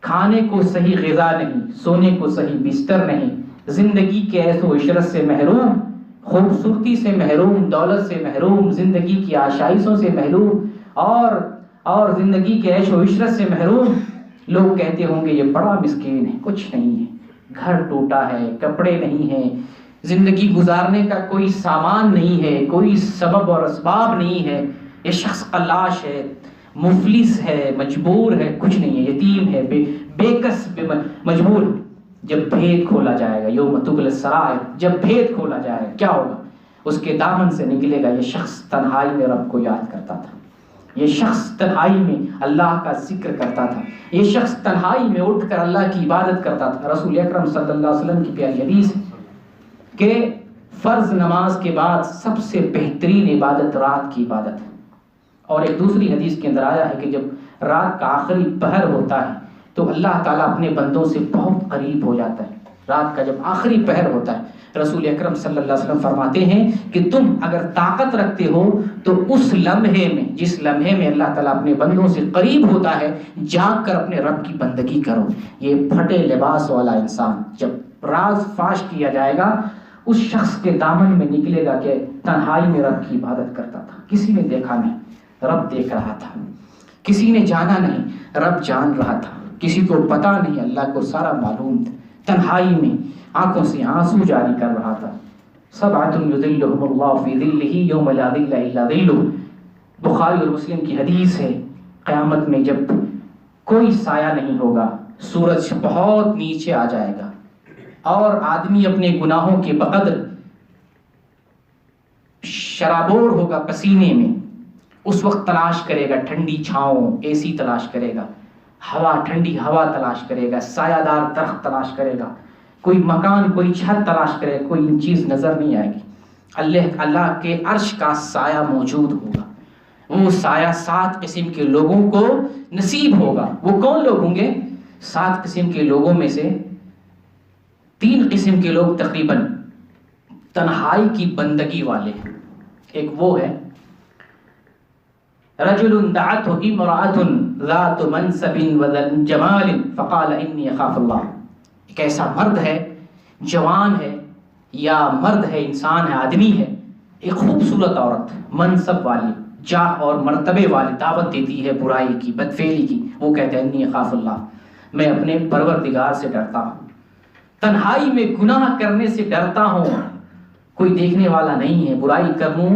کھانے کو صحیح غذا نہیں، سونے کو صحیح بستر نہیں، زندگی کے عیش و عشرت سے محروم، خوبصورتی سے محروم، دولت سے محروم، زندگی کی آشائشوں سے محروم اور زندگی کے عیش و عشرت سے محروم لوگ کہتے ہوں گے یہ بڑا مسکین ہے، کچھ نہیں ہے، گھر ٹوٹا ہے، کپڑے نہیں ہیں، زندگی گزارنے کا کوئی سامان نہیں ہے، کوئی سبب اور اسباب نہیں ہے، یہ شخص قلاش ہے، مفلس ہے، مجبور ہے، کچھ نہیں ہے، یتیم ہے، بے کس مجبور۔ جب بھید کھولا جائے گا، یوم تبلی السرائر، جب بھید کھولا جائے گا کیا ہوگا؟ اس کے دامن سے نکلے گا یہ شخص تنہائی میں رب کو یاد کرتا تھا، یہ شخص تنہائی میں اللہ کا ذکر کرتا تھا، یہ شخص تنہائی میں اٹھ کر اللہ کی عبادت کرتا تھا۔ رسول اکرم صلی اللہ علیہ وسلم کی پیاری حدیث کہ فرض نماز کے بعد سب سے بہترین عبادت رات کی عبادت ہے۔ اور ایک دوسری حدیث کے اندر آیا ہے کہ جب رات کا آخری پہر ہوتا ہے تو اللہ تعالیٰ اپنے بندوں سے بہت قریب ہو جاتا ہے۔ رات کا جب آخری پہر ہوتا ہے، رسول اکرم صلی اللہ علیہ وسلم فرماتے ہیں کہ تم اگر طاقت رکھتے ہو تو اس لمحے میں، جس لمحے میں اللہ تعالیٰ اپنے بندوں سے قریب ہوتا ہے، جاگ کر اپنے رب کی بندگی کرو۔ یہ پھٹے لباس والا انسان جب راز فاش کیا جائے گا، اس شخص کے دامن میں نکلے گا کہ تنہائی میں رب کی عبادت کرتا تھا، کسی نے دیکھا نہیں، رب دیکھ رہا تھا، کسی نے جانا نہیں، رب جان رہا تھا، کسی کو پتا نہیں، اللہ کو سارا معلوم تھا، تنہائی میں آنکھوں سے آنسو جاری کر رہا تھا۔ سبعۃ یظلھم اللہ فی ظلہ یوم لا ظل الا ظلہ، بخاری اور مسلم کی حدیث ہے، قیامت میں جب کوئی سایہ نہیں ہوگا، سورج بہت نیچے آ جائے گا اور آدمی اپنے گناہوں کے بقدر شرابور ہوگا پسینے میں، اس وقت تلاش کرے گا ٹھنڈی چھاؤں، اے سی تلاش کرے گا، ہوا، ٹھنڈی ہوا تلاش کرے گا، سایہ دار درخت تلاش کرے گا، کوئی مکان، کوئی چھت تلاش کرے گا، کوئی چیز نظر نہیں آئے گی۔ اللہ کے عرش کا سایہ موجود ہوگا، وہ سایہ 7 قسم کے لوگوں کو نصیب ہوگا۔ وہ کون لوگ ہوں گے؟ 7 قسم کے لوگوں میں سے 3 قسم کے لوگ تقریباً تنہائی کی بندگی والے ہیں۔ ایک وہ ہے رجل دعته امرأة ذات منصب وجمال فقال انی اخاف اللہ، ایک ایسا مرد ہے، جوان ہے یا مرد ہے، انسان ہے، آدمی ہے، ایک خوبصورت عورت، منصب والی، جاہ اور مرتبے والی، دعوت دیتی ہے برائی کی، بدفعلی کی، وہ کہتے ہیں انی اخاف اللہ، میں اپنے پروردگار سے ڈرتا ہوں، تنہائی میں گناہ کرنے سے ڈرتا ہوں، کوئی دیکھنے والا نہیں ہے، برائی کروں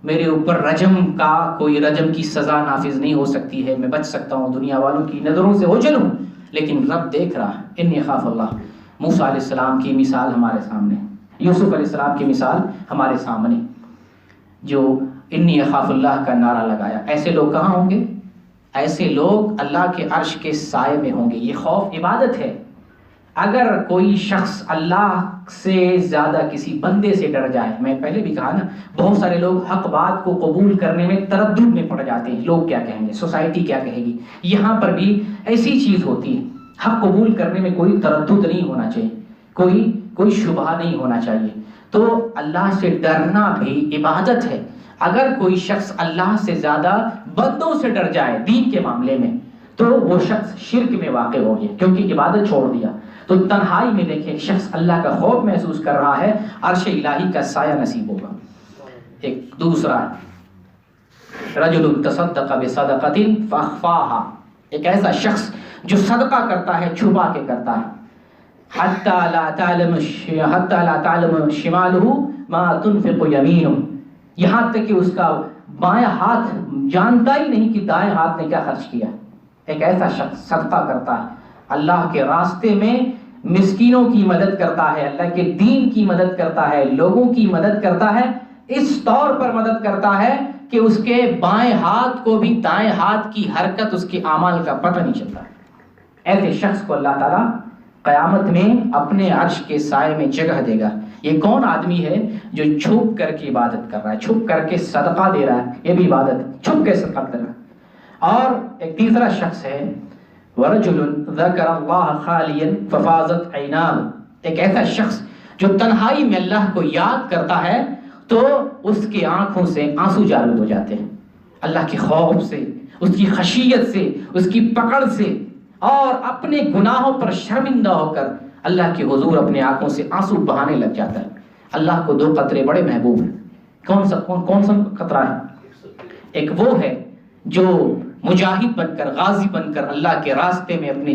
میرے اوپر رجم کی سزا نافذ نہیں ہو سکتی ہے، میں بچ سکتا ہوں، دنیا والوں کی نظروں سے اوجھل ہوں، لیکن رب دیکھ رہا ہے، انی اخاف اللہ۔ موسیٰ علیہ السلام کی مثال ہمارے سامنے، یوسف علیہ السلام کی مثال ہمارے سامنے، جو انی اخاف اللہ کا نعرہ لگایا۔ ایسے لوگ کہاں ہوں گے؟ ایسے لوگ اللہ کے عرش کے سائے میں ہوں گے۔ یہ خوف عبادت ہے۔ اگر کوئی شخص اللہ سے زیادہ کسی بندے سے ڈر جائے، میں پہلے بھی کہا نا، بہت سارے لوگ حق بات کو قبول کرنے میں تردد میں پڑ جاتے ہیں، لوگ کیا کہیں گے، سوسائٹی کیا کہے گی۔ یہاں پر بھی ایسی چیز ہوتی ہے، حق قبول کرنے میں کوئی تردد نہیں ہونا چاہیے، کوئی شبہ نہیں ہونا چاہیے۔ تو اللہ سے ڈرنا بھی عبادت ہے۔ اگر کوئی شخص اللہ سے زیادہ بندوں سے ڈر جائے دین کے معاملے میں، تو وہ شخص شرک میں واقع ہو گیا، کیونکہ عبادت چھوڑ دیا۔ تو تنہائی میں دیکھیں ایک شخص اللہ کا خوف محسوس کر رہا ہے، عرش الہی کا سایہ نصیب ہوگا۔ ایک دوسرا رجل تصدق بصدقۃ فاخفاها، ایک ایسا شخص جو صدقہ کرتا ہے چھپا کے کرتا ہے، حتی لا تعلم شمالہ ما تنفق یمینہ، یہاں تک کہ اس کا بائیں ہاتھ جانتا ہی نہیں کہ دائیں ہاتھ نے کیا خرچ کیا۔ ایک ایسا شخص صدقہ کرتا ہے، اللہ کے راستے میں مسکینوں کی مدد کرتا ہے، اللہ کے دین کی مدد کرتا ہے، لوگوں کی مدد کرتا ہے، اس طور پر مدد کرتا ہے کہ اس کے بائیں ہاتھ کو بھی دائیں ہاتھ کی حرکت، اس کے اعمال کا پتہ نہیں چلتا۔ ایسے شخص کو اللہ تعالیٰ قیامت میں اپنے عرش کے سائے میں جگہ دے گا۔ یہ کون آدمی ہے جو چھپ کر کے عبادت کر رہا ہے، چھپ کر کے صدقہ دے رہا ہے، یہ بھی عبادت ہے، چھپ کے صدقہ دے رہا ہے۔ اور ایک تیسرا شخص ہے وَرَجُلٌ ذَكَرَ اللَّهَ خَالِيًا فَفَاضَتْ عَيْنَاهُ، ایک ایسا شخص جو تنہائی میں اللہ کو یاد کرتا ہے تو اس کی آنکھوں سے آنسو جاری ہو جاتے ہیں، اللہ کے خوف سے، اس کی خشیت سے، اس کی پکڑ سے، اور اپنے گناہوں پر شرمندہ ہو کر اللہ کے حضور اپنے آنکھوں سے آنسو بہانے لگ جاتا ہے۔ اللہ کو دو قطرے بڑے محبوب ہیں۔ کون سا قطرہ ہے؟ ایک وہ ہے جو مجاہد بن کر، غازی بن کر اللہ کے راستے میں اپنے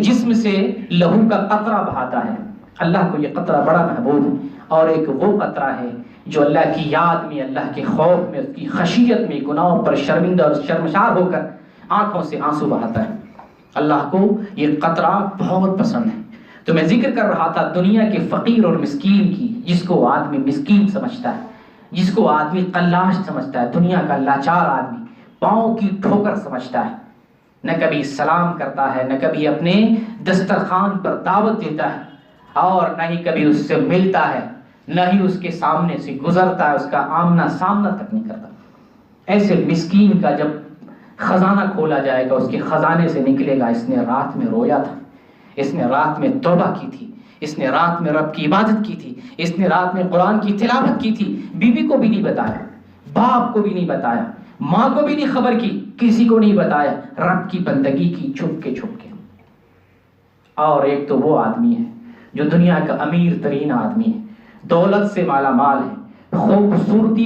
جسم سے لہو کا قطرہ بہاتا ہے، اللہ کو یہ قطرہ بڑا محبوب ہے۔ اور ایک وہ قطرہ ہے جو اللہ کی یاد میں، اللہ کے خوف میں، اس کی خشیت میں گناہوں پر شرمندہ اور شرمسار ہو کر آنکھوں سے آنسو بہاتا ہے۔ اللہ کو یہ قطرہ بہت پسند ہے۔ تو میں ذکر کر رہا تھا دنیا کے فقیر اور مسکین کی، جس کو آدمی مسکین سمجھتا ہے، جس کو آدمی قلاش سمجھتا ہے، دنیا کا لاچار آدمی، پاؤں کی ٹھوکر سمجھتا ہے، نہ کبھی سلام کرتا ہے، نہ کبھی اپنے دسترخوان پر دعوت دیتا ہے، اور نہ ہی کبھی اس سے ملتا ہے، نہ ہی اس کے سامنے سے گزرتا ہے، اس کا آمنا سامنا تک نہیں کرتا۔ ایسے مسکین کا جب خزانہ کھولا جائے گا، اس کے خزانے سے نکلے گا اس نے رات میں رویا تھا، اس نے رات میں توبہ کی تھی، اس نے رات میں رب کی عبادت کی تھی، اس نے رات میں قرآن کی تلاوت کی تھی، بیوی کو بھی نہیں بتایا، باپ کو بھی نہیں بتایا، ماں کو بھی نہیں خبر کی، کسی کو نہیں بتایا، رب کی بندگی کی چھپ کے۔ اور ایک تو وہ آدمی ہے جو دنیا کا امیر ترین آدمی ہے، دولت سے مالا مال ہے، خوبصورتی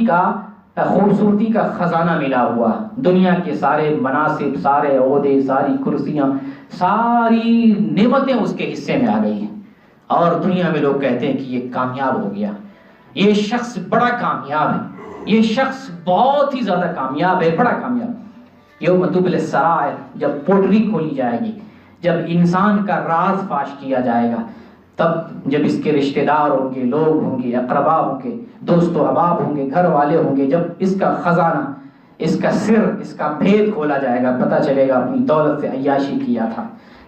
کا خزانہ ملا ہوا، دنیا کے سارے مناصب، سارے عہدے، ساری کرسیاں، ساری نعمتیں اس کے حصے میں آ گئی ہیں، اور دنیا میں لوگ کہتے ہیں کہ یہ کامیاب ہو گیا، یہ شخص بڑا کامیاب ہے، یہ شخص بہت ہی زیادہ کامیاب ہے، بڑا کامیاب۔ یوم تبلی السرائر، جب پوٹری کھولی جائے گی، جب انسان کا راز فاش کیا جائے گا، تب جب اس کے رشتہ دار ہوں گے، لوگ ہوں گے، اقربا ہوں گے، دوست و احباب ہوں گے، گھر والے ہوں گے، جب اس کا خزانہ، اس کا سر، اس کا بھید کھولا جائے گا، پتہ چلے گا اپنی دولت سے عیاشی کیا تھا،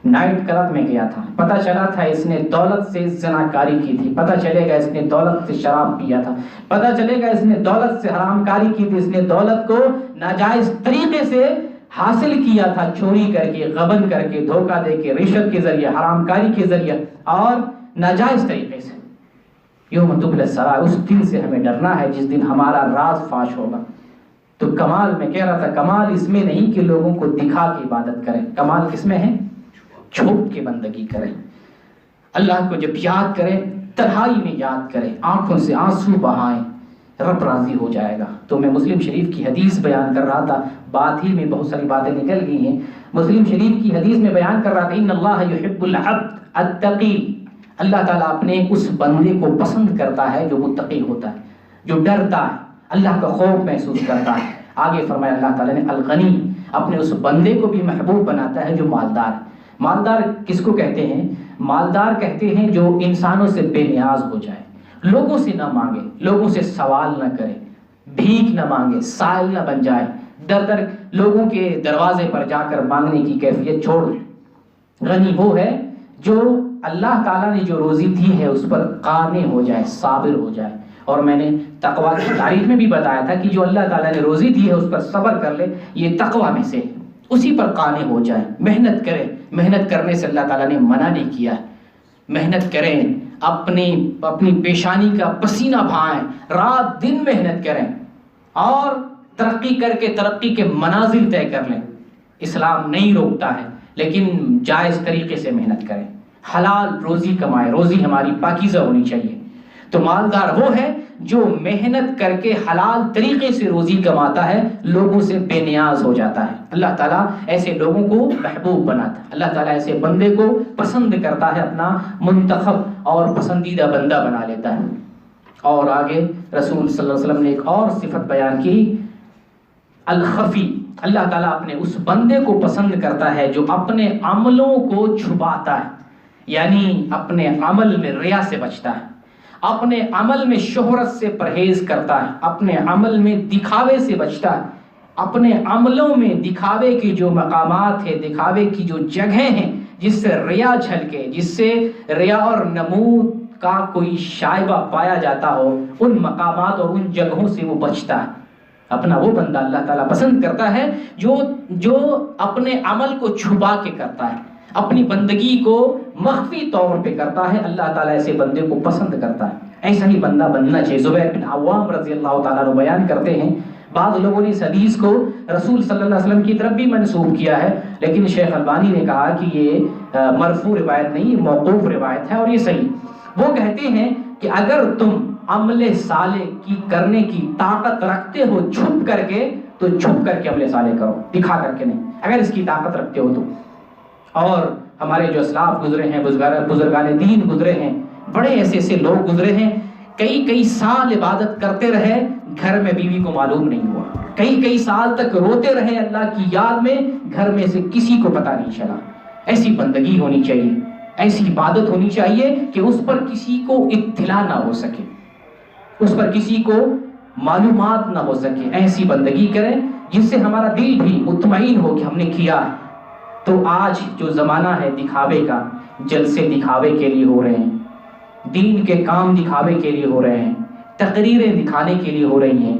نائٹ کلب میں گیا تھا، پتہ چلا تھا اس نے دولت سے زناکاری کی تھی، پتہ چلے گا اس نے دولت سے شراب پیا تھا، پتہ چلے گا اس نے دولت سے حرام کاری کی تھی، اس نے دولت کو ناجائز طریقے سے حاصل کیا تھا، چوری کر کے، غبن کر کے، دھوکہ دے کے، رشوت کے ذریعے، حرام کاری کے ذریعے اور ناجائز طریقے سے۔ یوم تبلی السرائر، اس دن سے ہمیں ڈرنا ہے جس دن ہمارا راز فاش ہوگا۔ تو کمال، میں کہہ رہا تھا، کمال اس میں نہیں کہ لوگوں کو دکھا کے عبادت کریں، کمال کس میں ہے؟ چھپ کے بندگی کریں، اللہ کو جب یاد کریں، تنہائی میں یاد کریں، آنکھوں سے آنسو بہائیں، رب راضی ہو جائے گا۔ تو میں مسلم شریف کی حدیث بیان کر رہا تھا، بات ہی میں بہت ساری باتیں نکل گئی ہیں۔ مسلم شریف کی حدیث میں بیان کر رہا تھا، ان اللہ یحب العبد التقی، اللہ تعالیٰ اپنے اس بندے کو پسند کرتا ہے جو متقی ہوتا ہے، جو ڈرتا ہے، اللہ کا خوف محسوس کرتا ہے۔ آگے فرمایا اللہ تعالیٰ نے الغنی، اپنے اس بندے کو بھی محبوب بناتا ہے جو مالدار ہے۔ مالدار کس کو کہتے ہیں؟ مالدار کہتے ہیں جو انسانوں سے بے نیاز ہو جائے، لوگوں سے نہ مانگے، لوگوں سے سوال نہ کرے، بھیک نہ مانگے، سائل نہ بن جائے، در در لوگوں کے دروازے پر جا کر مانگنے کی کیفیت چھوڑ دے۔ غنی وہ ہے جو اللہ تعالیٰ نے جو روزی دی ہے اس پر قانع ہو جائے، صابر ہو جائے۔ اور میں نے تقویٰ کی تعریف میں بھی بتایا تھا کہ جو اللہ تعالیٰ نے روزی دی ہے اس پر صبر کر لے، یہ تقویٰ میں سے، اسی پر قانع ہو جائے، محنت کرے۔ محنت کرنے سے اللہ تعالیٰ نے منع نہیں کیا ہے، محنت کریں، اپنی پیشانی کا پسینہ بہائیں، رات دن محنت کریں، اور ترقی کر کے ترقی کے منازل طے کر لیں۔ اسلام نہیں روکتا ہے، لیکن جائز طریقے سے محنت کریں، حلال روزی کمائے، روزی ہماری پاکیزہ ہونی چاہیے۔ تو مالدار وہ ہے جو محنت کر کے حلال طریقے سے روزی کماتا ہے، لوگوں سے بے نیاز ہو جاتا ہے۔ اللہ تعالیٰ ایسے لوگوں کو محبوب بناتا ہے، اللہ تعالیٰ ایسے بندے کو پسند کرتا ہے، اپنا منتخب اور پسندیدہ بندہ بنا لیتا ہے۔ اور آگے رسول صلی اللہ علیہ وسلم نے ایک اور صفت بیان کی، الخفی، اللہ تعالیٰ اپنے اس بندے کو پسند کرتا ہے جو اپنے عملوں کو چھپاتا ہے، یعنی اپنے عمل میں ریا سے بچتا ہے، اپنے عمل میں شہرت سے پرہیز کرتا ہے، اپنے عمل میں دکھاوے سے بچتا ہے، اپنے عملوں میں دکھاوے کی جو مقامات ہیں، دکھاوے کی جو جگہیں ہیں جس سے ریا جھلکے، جس سے ریا اور نمود کا کوئی شائبہ پایا جاتا ہو، ان مقامات اور ان جگہوں سے وہ بچتا ہے۔ اپنا وہ بندہ اللہ تعالیٰ پسند کرتا ہے جو اپنے عمل کو چھپا کے کرتا ہے، اپنی بندگی کو مخفی طور پہ کرتا ہے۔ اللہ تعالیٰ ایسے بندے کو پسند کرتا ہے، ایسا ہی بندہ بننا چاہیے۔ زبیر بن عوام رضی اللہ تعالیٰ عنہ بیان کرتے ہیں، بعض لوگوں نے اس حدیث کو رسول صلی اللہ علیہ وسلم کی طرف بھی منسوب کیا ہے، لیکن شیخ البانی نے کہا کہ یہ مرفوع روایت نہیں، یہ موقوف روایت ہے اور یہ صحیح۔ وہ کہتے ہیں کہ اگر تم عمل صالح کی کرنے کی طاقت رکھتے ہو چھپ کر کے، تو چھپ کر کے عمل صالح کرو، دکھا کر کے نہیں، اگر اس کی طاقت رکھتے ہو تو۔ اور ہمارے جو اسلاف گزرے ہیں، بزرگان دین گزرے ہیں، بڑے ایسے ایسے لوگ گزرے ہیں، کئی سال عبادت کرتے رہے، گھر میں بیوی کو معلوم نہیں ہوا، کئی سال تک روتے رہے اللہ کی یاد میں، گھر میں سے کسی کو پتہ نہیں چلا۔ ایسی بندگی ہونی چاہیے، ایسی عبادت ہونی چاہیے کہ اس پر کسی کو اطلاع نہ ہو سکے، اس پر کسی کو معلومات نہ ہو سکے۔ ایسی بندگی کریں جس سے ہمارا دل بھی مطمئن ہو کہ ہم نے کیا ہے۔ تو آج جو زمانہ ہے دکھاوے کا، جلسے دکھاوے کے لیے ہو رہے ہیں، دین کے کام دکھاوے کے لیے ہو رہے ہیں، تقریریں دکھانے کے لیے ہو رہی ہیں،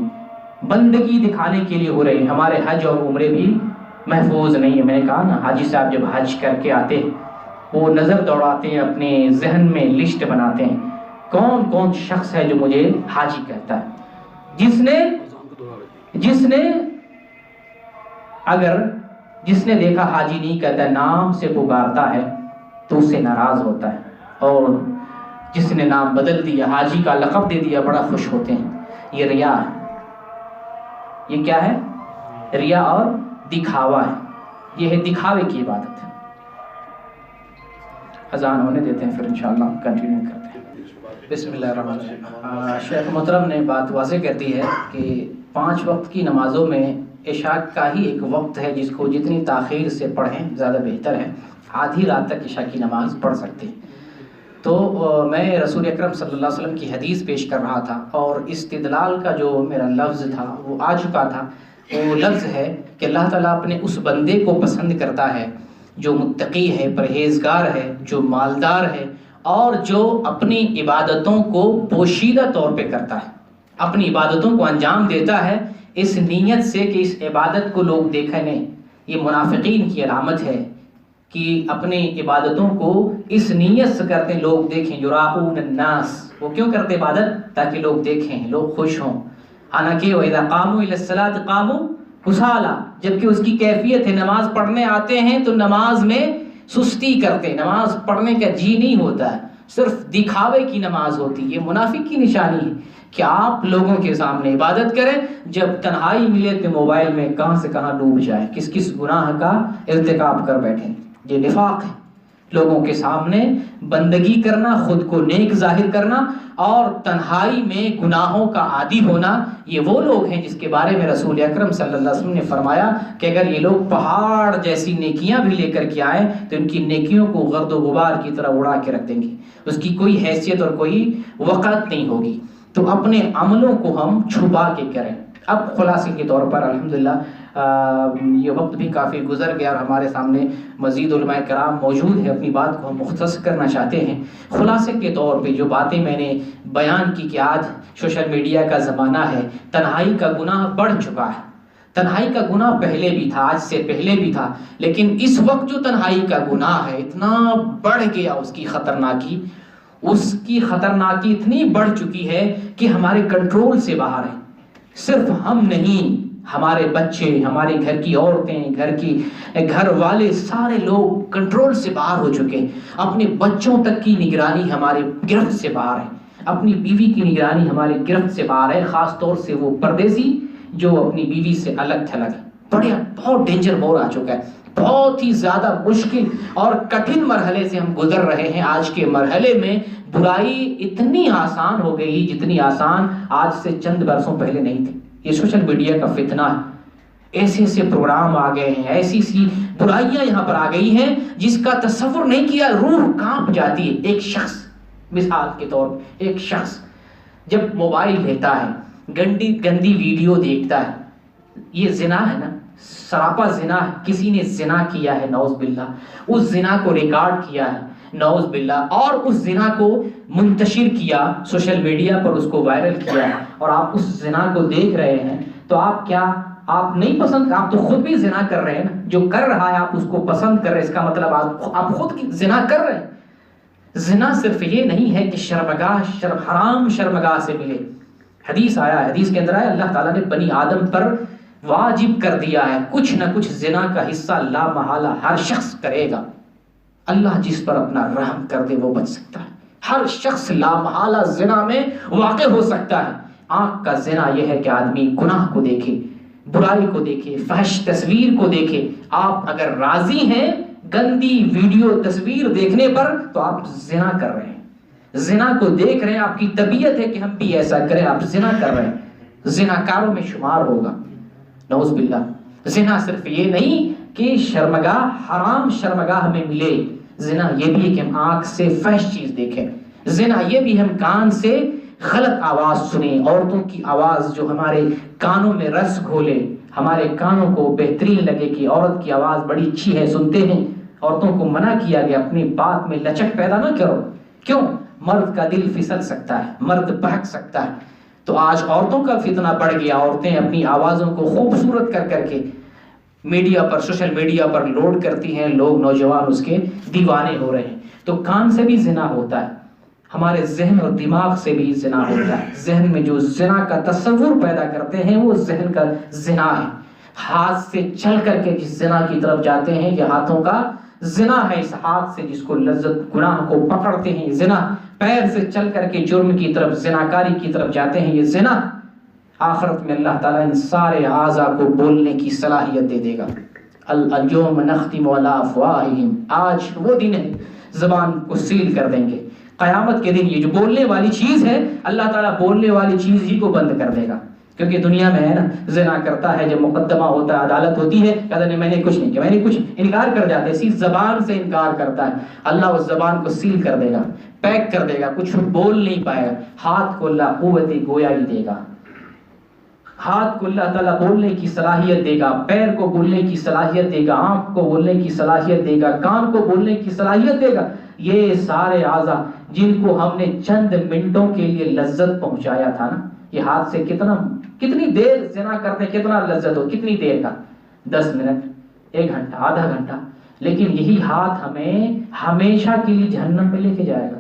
بندگی دکھانے کے لیے ہو رہی ہیں۔ ہمارے حج اور عمرے بھی محفوظ نہیں ہے۔ میں نے کہا نا، حاجی صاحب جب حج کر کے آتے ہیں وہ نظر دوڑاتے ہیں، اپنے ذہن میں لسٹ بناتے ہیں کون کون شخص ہے جو مجھے حاجی کہتا ہے۔ جس نے دیکھا حاجی نہیں کہتا، نام سے پکارتا ہے تو اس سے ناراض ہوتا ہے، اور جس نے نام بدل دیا، حاجی کا لقب دے دیا، بڑا خوش ہوتے ہیں۔ یہ ریا ہے، یہ کیا ہے؟ ریا اور دکھاوا ہے، یہ ہے دکھاوے کی عبادت ہے۔ اذان ہونے دیتے ہیں، پھر انشاءاللہ کنٹینیو کرتے ہیں۔ بسم اللہ الرحمن الرحیم۔ شیخ محترم نے بات واضح کر دی ہے کہ 5 وقت کی نمازوں میں عشاء کا ہی ایک وقت ہے جس کو جتنی تاخیر سے پڑھیں زیادہ بہتر ہے۔ آدھی رات تک عشاء کی نماز پڑھ سکتے ہیں۔ تو میں رسول اکرم صلی اللہ علیہ وسلم کی حدیث پیش کر رہا تھا، اور استدلال کا جو میرا لفظ تھا وہ آ چکا تھا۔ وہ لفظ ہے کہ اللہ تعالیٰ اپنے اس بندے کو پسند کرتا ہے جو متقی ہے، پرہیزگار ہے، جو مالدار ہے، اور جو اپنی عبادتوں کو پوشیدہ طور پہ کرتا ہے، اپنی عبادتوں کو انجام دیتا ہے اس نیت سے کہ اس عبادت کو لوگ دیکھیں نہیں۔ یہ منافقین کی علامت ہے کہ اپنی عبادتوں کو اس نیت سے کرتے ہیں لوگ دیکھیں، یراؤون الناس۔ وہ کیوں کرتے عبادت؟ تاکہ لوگ دیکھیں، لوگ خوش ہوں۔ حالانکہ وَإِذَا قَامُوا إِلَى الصَّلَاةِ قَامُوا کسالى، جبکہ اس کی کیفیت ہے نماز پڑھنے آتے ہیں تو نماز میں سستی کرتے، نماز پڑھنے کا جی نہیں ہوتا ہے، صرف دکھاوے کی نماز ہوتی۔ یہ منافق کی نشانی ہے کہ آپ لوگوں کے سامنے عبادت کریں، جب تنہائی ملے تو موبائل میں کہاں سے کہاں ڈوب جائے، کس کس گناہ کا ارتکاب کر بیٹھیں۔ یہ نفاق ہے، لوگوں کے سامنے بندگی کرنا، خود کو نیک ظاہر کرنا اور تنہائی میں گناہوں کا عادی ہونا۔ یہ وہ لوگ ہیں جس کے بارے میں رسول اکرم صلی اللہ علیہ وسلم نے فرمایا کہ اگر یہ لوگ پہاڑ جیسی نیکیاں بھی لے کر کے آئیں تو ان کی نیکیوں کو گرد و غبار کی طرح اڑا کے رکھ دیں گے، اس کی کوئی حیثیت اور کوئی وقت نہیں ہوگی۔ تو اپنے عملوں کو ہم چھپا کے کریں۔ اب خلاصے کے طور پر الحمدللہ یہ وقت بھی کافی گزر گیا اور ہمارے سامنے مزید علماء کرام موجود ہیں، اپنی بات کو ہم مختصر کرنا چاہتے ہیں۔ خلاصے کے طور پہ جو باتیں میں نے بیان کی کہ آج سوشل میڈیا کا زمانہ ہے، تنہائی کا گناہ بڑھ چکا ہے۔ تنہائی کا گناہ پہلے بھی تھا، آج سے پہلے بھی تھا، لیکن اس وقت جو تنہائی کا گناہ ہے اتنا بڑھ گیا، اس کی خطرناکی اتنی بڑھ چکی ہے کہ ہمارے کنٹرول سے باہر ہے۔ صرف ہم نہیں، ہمارے بچے، ہمارے گھر کی عورتیں، گھر والے، سارے لوگ کنٹرول سے باہر ہو چکے ہیں۔ اپنے بچوں تک کی نگرانی ہمارے گرفت سے باہر ہے، اپنی بیوی کی نگرانی ہمارے گرفت سے باہر ہے، خاص طور سے وہ پردیسی جو اپنی بیوی سے الگ تھلگ ہے۔ بہت ڈینجر مور آ چکا ہے، بہت ہی زیادہ مشکل اور کٹھن مرحلے سے ہم گزر رہے ہیں۔ آج کے مرحلے میں برائی اتنی آسان ہو گئی جتنی آسان آج سے چند برسوں پہلے نہیں تھی۔ یہ سوشل میڈیا کا فتنہ ہے، ایسے ایسے پروگرام آ گئے ہیں، ایسی سی برائیاں یہاں پر آ گئی ہیں جس کا تصور نہیں کیا، روح کانپ جاتی ہے۔ ایک شخص، مثال کے طور پر ایک شخص جب موبائل لیتا ہے، گندی ویڈیو دیکھتا ہے، یہ زنا ہے نا، سراپا زنا ہے، کسی نے زنا کیا ہے نعوذ باللہ، اس زنا کو ریکارڈ کیا ہے نعوذ باللہ، اور اس زنا کو منتشر کیا سوشل میڈیا پر، اس کو وائرل کیا ہے، اور آپ اس زنا کو دیکھ رہے ہیں، تو آپ کیا، آپ نہیں پسند، آپ تو خود بھی زنا کر رہے ہیں نا، جو کر رہا ہے آپ اس کو پسند کر رہے ہیں، اس کا مطلب آپ خود زنا کر رہے ہیں۔ زنا صرف یہ نہیں ہے کہ شرمگاہ حرام شرمگاہ سے ملے، حدیث آیا ہے، حدیث کے اندر آیا اللہ تعالیٰ نے بنی آدم پر واجب کر دیا ہے کچھ نہ کچھ زنا کا حصہ لا محالہ ہر شخص کرے گا۔ اللہ جس پر اپنا رحم کر دے وہ بچ سکتا ہے، ہر شخص لا محالہ زنا میں واقع ہو سکتا ہے۔ آنکھ کا زنا یہ ہے کہ آدمی گناہ کو دیکھے، برائی کو دیکھے، فحش تصویر کو دیکھے۔ آپ اگر راضی ہیں گندی ویڈیو تصویر دیکھنے پر تو آپ زنا کر رہے ہیں، زنا کو دیکھ رہے ہیں، آپ کی طبیعت ہے کہ ہم بھی ایسا کریں، آپ زنا کر رہے ہیں، زناکاروں میں شمار ہوگا نعوذ باللہ۔ زنا صرف یہ نہیں کہ شرمگاہ حرام شرمگاہ میں ملے، زنا یہ بھی ہے کہ ہم آنکھ سے فحش چیز دیکھیں، زنا یہ بھی ہم کان سے غلط آواز سنیں، عورتوں کی آواز جو ہمارے کانوں میں رس گھولے، ہمارے کانوں کو بہترین لگے کہ عورت کی آواز بڑی اچھی ہے، سنتے ہیں۔ عورتوں کو منع کیا گیا اپنی بات میں لچک پیدا نہ کرو، کیوں؟ مرد کا دل پھسل سکتا ہے، مرد بہک سکتا ہے۔ تو آج عورتوں کا فتنہ بڑھ گیا، عورتیں اپنی آوازوں کو خوبصورت کر کر کے میڈیا پر، سوشل میڈیا پر لوڈ کرتی ہیں، لوگ نوجوان اس کے دیوانے ہو رہے ہیں۔ تو کان سے بھی زنا ہوتا ہے، ہمارے ذہن اور دماغ سے بھی زنا ہوتا ہے، ذہن میں جو زنا کا تصور پیدا کرتے ہیں وہ ذہن کا زنا ہے۔ ہاتھ سے چل کر کے جس زنا کی طرف جاتے ہیں یہ ہاتھوں کا زنا ہے، اس ہاتھ سے جس کو لذت گناہ کو پکڑتے ہیں زنا، پیر سے چل کر کے جرم کی طرف، زناکاری کی طرف جاتے ہیں یہ زنا۔ آخرت میں اللہ تعالیٰ ان سارے اعضاء کو بولنے کی صلاحیت دے دے گا۔ اليوم نختم علی افواہہم، آج وہ دن ہے زبان کو سیل کر دیں گے۔ قیامت کے دن یہ جو بولنے والی چیز ہے اللہ تعالیٰ بولنے والی چیز ہی کو بند کر دے گا، کیونکہ دنیا میں ہے نا زنا کرتا ہے، جب مقدمہ ہوتا ہے، عدالت ہوتی ہے، کہتا نہیں میں نے کچھ نہیں کیا، میں نے کچھ، انکار کر جاتے ہیں، صرف زبان سے انکار کرتا ہے، اللہ اس زبان کو سیل کر دے گا، پیک کر دے گا، کچھ بول نہیں پائے گا۔ ہاتھ کو اللہ قوت گویائی دے گا، ہاتھ کو اللہ تعالیٰ بولنے کی صلاحیت دے گا، پیر کو بولنے کی صلاحیت دے گا، آنکھ کو بولنے کی صلاحیت دے گا، کان کو بولنے کی صلاحیت دے گا۔ یہ سارے اعضاء جن کو ہم نے چند منٹوں کے لیے لذت پہنچایا تھا نا، یہ ہاتھ سے کتنی دیر زنا کرتے، کتنا لذت ہو، کتنی دیر کا، 10 منٹ، 1 گھنٹہ، آدھا گھنٹہ، لیکن یہی ہاتھ ہمیں ہمیشہ کے لیے جہنم میں لے کے جائے گا،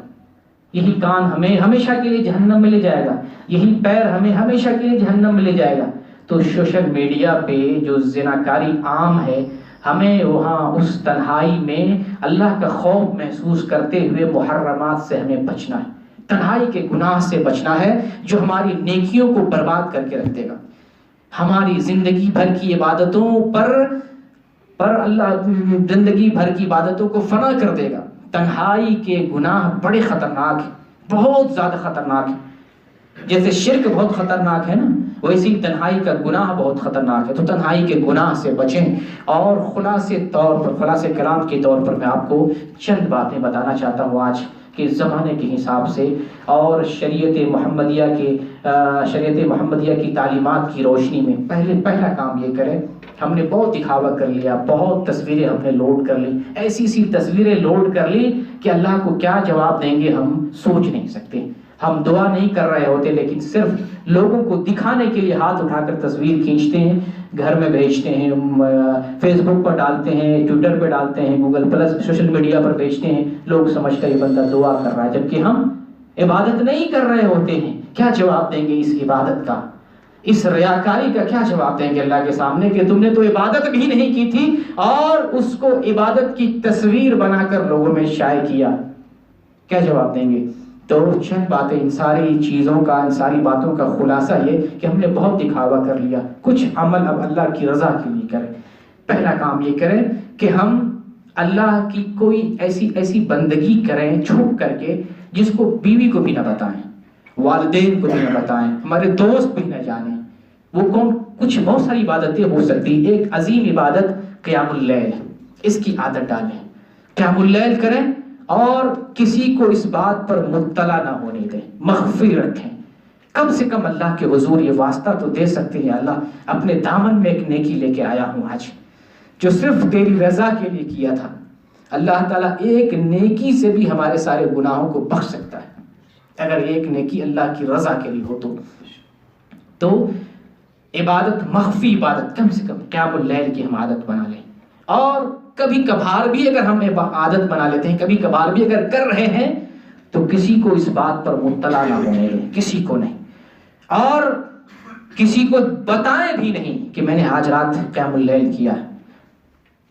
یہی کان ہمیں ہمیشہ کے لیے جہنم میں لے جائے گا، یہی پیر ہمیں ہمیشہ کے لیے جہنم میں لے جائے گا۔ تو سوشل میڈیا پہ جو زناکاری عام ہے، ہمیں وہاں اس تنہائی میں اللہ کا خوف محسوس کرتے ہوئے محرمات سے ہمیں بچنا ہے، تنہائی کے گناہ سے بچنا ہے جو ہماری نیکیوں کو برباد کر کے رکھ دے گا، ہماری زندگی بھر کی عبادتوں پر اللہ زندگی بھر کی عبادتوں کو فنا کر دے گا۔ تنہائی کے گناہ بڑے خطرناک ہیں، بہت زیادہ خطرناک ہیں، جیسے شرک بہت خطرناک ہے نا، ویسی تنہائی کا گناہ بہت خطرناک ہے۔ تو تنہائی کے گناہ سے بچیں، اور خلاصے کلام کے طور پر میں آپ کو چند باتیں بتانا چاہتا ہوں آج کے زمانے کے حساب سے، اور شریعت محمدیہ کی تعلیمات کی روشنی میں۔ پہلا کام یہ کریں، ہم نے بہت دکھاوا کر لیا، بہت تصویریں ہم نے لوڈ کر لی، ایسی تصویریں لوڈ کر لی کہ اللہ کو کیا جواب دیں گے ہم سوچ نہیں سکتے۔ ہم دعا نہیں کر رہے ہوتے، لیکن صرف لوگوں کو دکھانے کے لیے ہاتھ اٹھا کر تصویر کھینچتے ہیں، گھر میں بھیجتے ہیں، فیس بک پر ڈالتے ہیں، ٹویٹر پہ ڈالتے ہیں، گوگل پلس سوشل میڈیا پر بھیجتے ہیں، لوگ سمجھتے ہیں یہ بندہ دعا کر رہا ہے، جبکہ ہم عبادت نہیں کر رہے ہوتے ہیں۔ کیا جواب دیں گے اس عبادت کا، اس ریاکاری کا کیا جواب دیں گے اللہ کے سامنے کہ تم نے تو عبادت بھی نہیں کی تھی اور اس کو عبادت کی تصویر بنا کر لوگوں میں شائع کیا؟ کیا جواب دیں گے؟ تو چند باتیں، ان ساری چیزوں کا، ان ساری باتوں کا خلاصہ یہ کہ ہم نے بہت دکھاوا کر لیا، کچھ عمل اب اللہ کی رضا کے لیے کریں۔ پہلا کام یہ کریں کہ ہم اللہ کی کوئی ایسی بندگی کریں چھپ کر کے جس کو بیوی کو بھی نہ بتائیں، والدین کو بھی نہ بتائیں، ہمارے دوست بھی نہ جانیں۔ وہ کچھ بہت ساری عبادتیں ہو سکتی، ایک عظیم عبادت قیام اللیل، اس کی عادت ڈالیں، قیام اللیل کریں اور کسی کو اس بات پر مطلع نہ ہونے دیں، مخفی رکھیں، کم سے کم اللہ کے حضور یہ واسطہ تو دے سکتے ہیں، اللہ اپنے دامن میں ایک نیکی لے کے آیا ہوں آج جو صرف تیری رضا کے لیے کیا تھا۔ اللہ تعالیٰ ایک نیکی سے بھی ہمارے سارے گناہوں کو بخش سکتا ہے اگر ایک نیکی اللہ کی رضا کے لیے ہو تو عبادت، مخفی عبادت، کم سے کم قیام اللیل کی ہم عادت بنا لیں، اور کبھی کبھار بھی اگر ہم عادت بنا لیتے ہیں، کبھی کبھار بھی اگر کر رہے ہیں تو کسی کو اس بات پر مطلع نہ ہونے دیں، کسی کو نہیں، اور کسی کو بتائیں بھی نہیں کہ میں نے آج رات قیام اللیل کیا ہے۔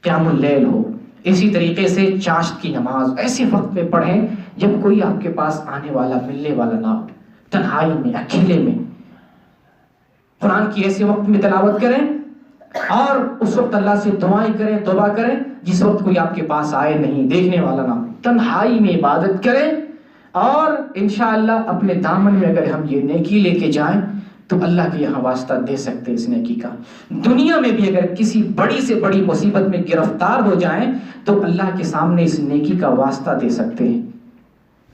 قیام اللیل ہو، اسی طریقے سے چاشت کی نماز ایسے وقت میں پڑھیں جب کوئی آپ کے پاس آنے والا، ملنے والا نہ ہو، تنہائی میں، اکیلے میں قرآن کی ایسے وقت میں تلاوت کریں، اور اس وقت اللہ سے دعائیں کریں، توبہ کریں جس وقت کوئی آپ کے پاس آئے نہیں، دیکھنے والا نہ ہو، تنہائی میں عبادت کریں، اور انشاءاللہ اپنے دامن میں اگر ہم یہ نیکی لے کے جائیں تو اللہ کے یہاں واسطہ دے سکتے اس نیکی کا۔ دنیا میں بھی اگر کسی بڑی سے بڑی مصیبت میں گرفتار ہو جائیں تو اللہ کے سامنے اس نیکی کا واسطہ دے سکتے ہیں۔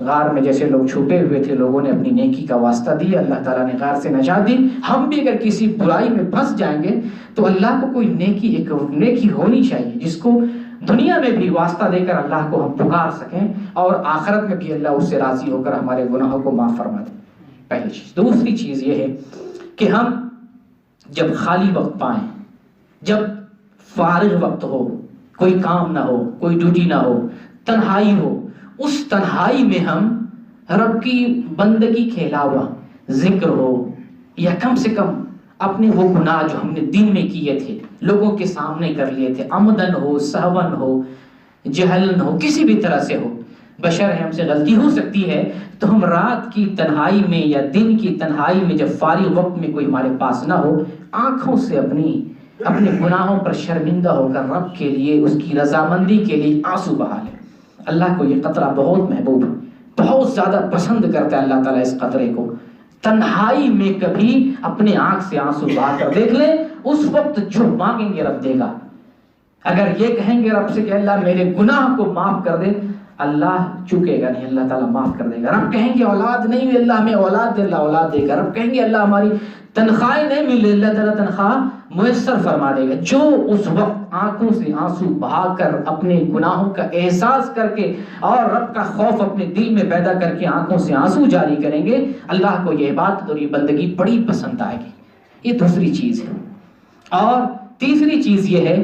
غار میں جیسے لوگ چھپے ہوئے تھے، لوگوں نے اپنی نیکی کا واسطہ دیا، اللہ تعالیٰ نے غار سے نجات دی۔ ہم بھی اگر کسی برائی میں پھنس جائیں گے تو اللہ کو کوئی نیکی، ایک نیکی ہونی چاہیے جس کو دنیا میں بھی واسطہ دے کر اللہ کو ہم پکار سکیں، اور آخرت میں بھی اللہ اس سے راضی ہو کر ہمارے گناہوں کو معاف فرما دے۔ پہلی چیز۔ دوسری چیز یہ ہے کہ ہم جب خالی وقت پائیں، جب فارغ وقت ہو، کوئی کام نہ ہو، کوئی ڈیوٹی نہ ہو، تنہائی ہو، اس تنہائی میں ہم رب کی بندگی کے علاوہ ذکر ہو، یا کم سے کم اپنے وہ گناہ جو ہم نے دن میں کیے تھے، لوگوں کے سامنے کر لیے تھے، عمدن ہو، سہون ہو، جہلن ہو، کسی بھی طرح سے ہو، بشر ہے، ہم سے غلطی ہو سکتی ہے، تو ہم رات کی تنہائی میں یا دن کی تنہائی میں جب فارغ وقت میں کوئی ہمارے پاس نہ ہو، آنکھوں سے اپنے گناہوں پر شرمندہ ہو کر رب کے لیے، اس کی رضامندی کے لیے آنسو بہا لیں۔ اللہ کو یہ قطرہ بہت محبوب ہے، بہت زیادہ پسند کرتا ہے اللہ تعالیٰ اس قطرے کو۔ تنہائی میں کبھی اپنے آنکھ سے آنسو بہا کر دیکھ لیں، اس وقت جو مانگیں گے رب دے گا۔ اگر یہ کہیں گے رب سے کہ اللہ میرے گناہ کو معاف کر دے، اللہ چکے گا نہیں، اللہ تعالیٰ معاف کر دے گا۔ رب کہیں گے اولاد نہیں ہوئی، اللہ ہمیں اولاد دے، اللہ اولاد دے گا۔ رب کہیں گے اللہ ہماری تنخواہیں نہیں ملی، اللہ تعالیٰ تنخواہ میسر فرما دے گا۔ جو اس وقت آنکھوں سے آنسو بہا کر اپنے گناہوں کا احساس کر کے اور رب کا خوف اپنے دل میں پیدا کر کے آنکھوں سے آنسو جاری کریں گے، اللہ کو یہ عبادت اور یہ بندگی بڑی پسند آئے گی۔ یہ دوسری چیز ہے۔ اور تیسری چیز یہ ہے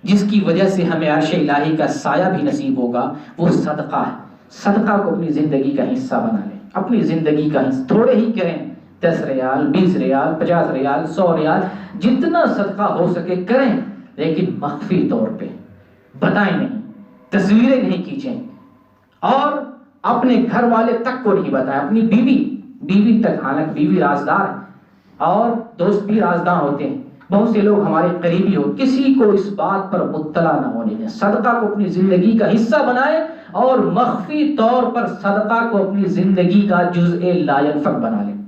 جس کی وجہ سے ہمیں عرش الہی کا سایہ بھی نصیب ہوگا، وہ صدقہ ہے۔ صدقہ کو اپنی زندگی کا حصہ بنا لیں، اپنی زندگی کا حصہ، تھوڑے ہی کریں، 10 ریال، 20 ریال، 50 ریال، 100 ریال، جتنا صدقہ ہو سکے کریں، لیکن مخفی طور پہ بتائیں نہیں، تصویریں نہیں کھینچیں، اور اپنے گھر والے تک کو نہیں بتائیں، اپنی بیوی تک، حالانکہ بیوی رازدار ہے اور دوست بھی رازدار ہوتے ہیں، بہت سے لوگ ہمارے قریبی ہو، کسی کو اس بات پر مطلع نہ ہونے دیں۔ صدقہ کو اپنی زندگی کا حصہ بنائیں، اور مخفی طور پر صدقہ کو اپنی زندگی کا جزء لا ينفع بنا لیں۔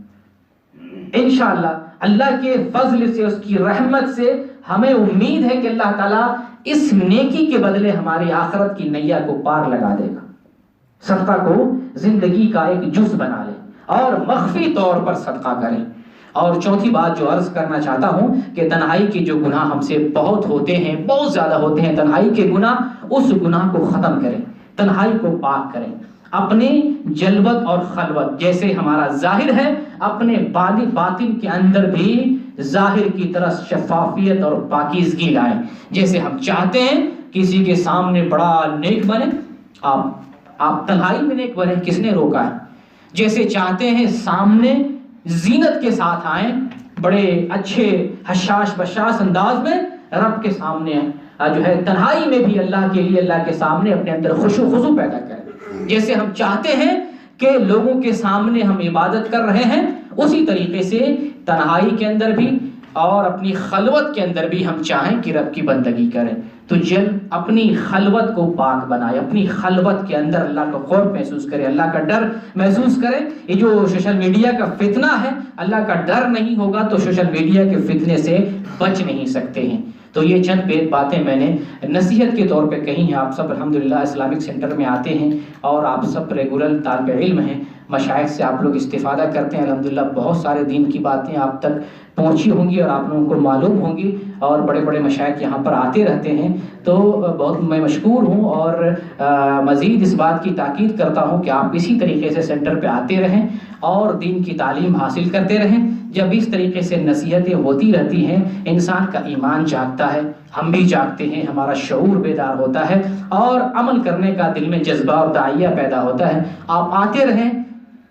انشاءاللہ اللہ کے فضل سے، اس کی رحمت سے ہمیں امید ہے کہ اللہ تعالیٰ اس نیکی کے بدلے ہماری آخرت کی نیا کو پار لگا دے گا۔ صدقہ کو زندگی کا ایک جز بنا لیں اور مخفی طور پر صدقہ کریں۔ اور چوتھی بات جو عرض کرنا چاہتا ہوں کہ تنہائی کے جو گناہ ہم سے بہت ہوتے ہیں، بہت زیادہ ہوتے ہیں تنہائی کے گناہ، اس گناہ کو ختم کریں، تنہائی کو پاک کریں، اپنے جلوت اور خلوت جیسے ہمارا ظاہر ہے، اپنے باطن کے اندر بھی ظاہر کی طرح شفافیت اور پاکیزگی لائیں۔ جیسے ہم چاہتے ہیں کسی کے سامنے بڑا نیک بنے، آپ تنہائی میں نیک بنے، کس نے روکا ہے؟ جیسے چاہتے ہیں سامنے زینت کے ساتھ آئیں، بڑے اچھے حشاش بشاش انداز میں، رب کے سامنے جو ہے تنہائی میں بھی اللہ کے لیے، اللہ کے سامنے اپنے اندر خشوع خضوع پیدا کریں۔ جیسے ہم چاہتے ہیں کہ لوگوں کے سامنے ہم عبادت کر رہے ہیں، اسی طریقے سے تنہائی کے اندر بھی اور اپنی خلوت کے اندر بھی ہم چاہیں کہ رب کی بندگی کریں۔ تو اپنی خلوت کو پاک بنائے، اپنی خلوت کے اندر اللہ کا خوف محسوس کرے، اللہ کا ڈر محسوس کرے۔ یہ جو سوشل میڈیا کا فتنہ ہے، اللہ کا ڈر نہیں ہوگا تو سوشل میڈیا کے فتنے سے بچ نہیں سکتے ہیں۔ تو یہ چند باتیں میں نے نصیحت کے طور پہ کہی ہیں. آپ سب الحمدللہ اسلامک سینٹر میں آتے ہیں اور آپ سب ریگولر طالب علم ہیں, مشائخ سے آپ لوگ استفادہ کرتے ہیں. الحمدللہ بہت سارے دین کی باتیں آپ تک پہنچی ہوں گی اور آپ لوگوں کو معلوم ہوں گی, اور بڑے بڑے مشائخ یہاں پر آتے رہتے ہیں. تو بہت میں مشکور ہوں اور مزید اس بات کی تاکید کرتا ہوں کہ آپ اسی طریقے سے سینٹر پہ آتے رہیں اور دین کی تعلیم حاصل کرتے رہیں. جب اس طریقے سے نصیحتیں ہوتی رہتی ہیں انسان کا ایمان جاگتا ہے, ہم بھی جاگتے ہیں, ہمارا شعور بیدار ہوتا ہے اور عمل کرنے کا دل میں جذبہ اور داعیہ پیدا ہوتا ہے. آپ آتے رہیں.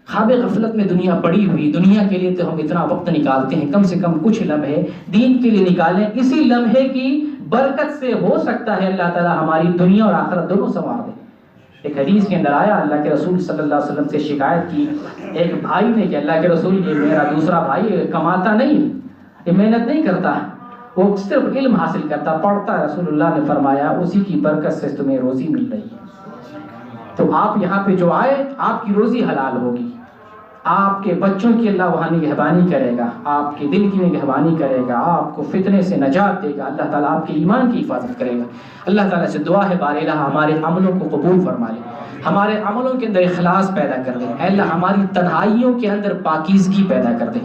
خواب غفلت میں دنیا پڑی ہوئی, دنیا کے لیے تو ہم اتنا وقت نکالتے ہیں, کم سے کم کچھ لمحے دین کے لیے نکالیں. اسی لمحے کی برکت سے ہو سکتا ہے اللہ تعالی ہماری دنیا اور آخرت دونوں سنوار دے. ایک حدیث کے اندر آیا, اللہ کے رسول صلی اللہ علیہ وسلم سے شکایت کی ایک بھائی نے کہ اللہ کے رسول, یہ میرا دوسرا بھائی کماتا نہیں, یہ محنت نہیں کرتا, وہ صرف علم حاصل کرتا, پڑھتا ہے. رسول اللہ نے فرمایا اسی کی برکت سے تمہیں روزی مل رہی ہے. تو آپ یہاں پہ جو آئے آپ کی روزی حلال ہوگی, آپ کے بچوں کی اللہ وہاں نگہبانی کرے گا, آپ کے دل کی نگہبانی کرے گا, آپ کو فتنے سے نجات دے گا, اللہ تعالیٰ آپ کے ایمان کی حفاظت کرے گا. اللہ تعالیٰ سے دعا ہے بار الہ ہمارے عملوں کو قبول فرما لے, ہمارے عملوں کے اندر اخلاص پیدا کر دے. اے اللہ ہماری تنہائیوں کے اندر پاکیزگی پیدا کر دے,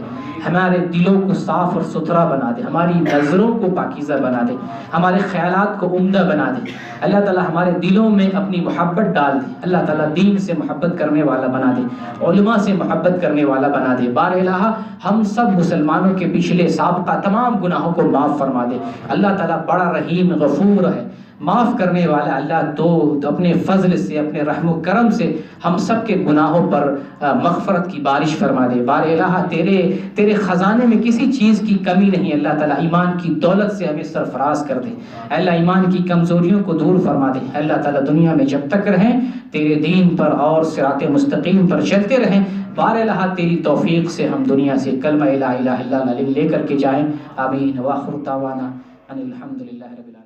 ہمارے دلوں کو صاف اور ستھرا بنا دے, ہماری نظروں کو پاکیزہ بنا دے, ہمارے خیالات کو عمدہ بنا دے. اللہ تعالیٰ ہمارے دلوں میں اپنی محبت ڈال دے. اللہ تعالیٰ دین سے محبت کرنے والا بنا دے, علماء سے محبت کرنے والا بنا دے. بار الہ ہم سب مسلمانوں کے پچھلے سابقہ تمام گناہوں کو معاف فرما دے. اللہ تعالیٰ بڑا رحیم غفور ہے, معاف کرنے والا. اللہ تو اپنے فضل سے, اپنے رحم و کرم سے ہم سب کے گناہوں پر مغفرت کی بارش فرما دے. بار الہ تیرے خزانے میں کسی چیز کی کمی نہیں. اللہ تعالیٰ ایمان کی دولت سے ہمیں سرفراز کر دے. اللہ ایمان کی کمزوریوں کو دور فرما دے. اللہ تعالیٰ دنیا میں جب تک رہیں تیرے دین پر اور صراط مستقیم پر چلتے رہیں. بار الہ تیری توفیق سے ہم دنیا سے کلمہ لا الہ الا اللہ لے کر کے جائیں. آمین. وآخر دعوانا ان الحمد للہ رب العالمین.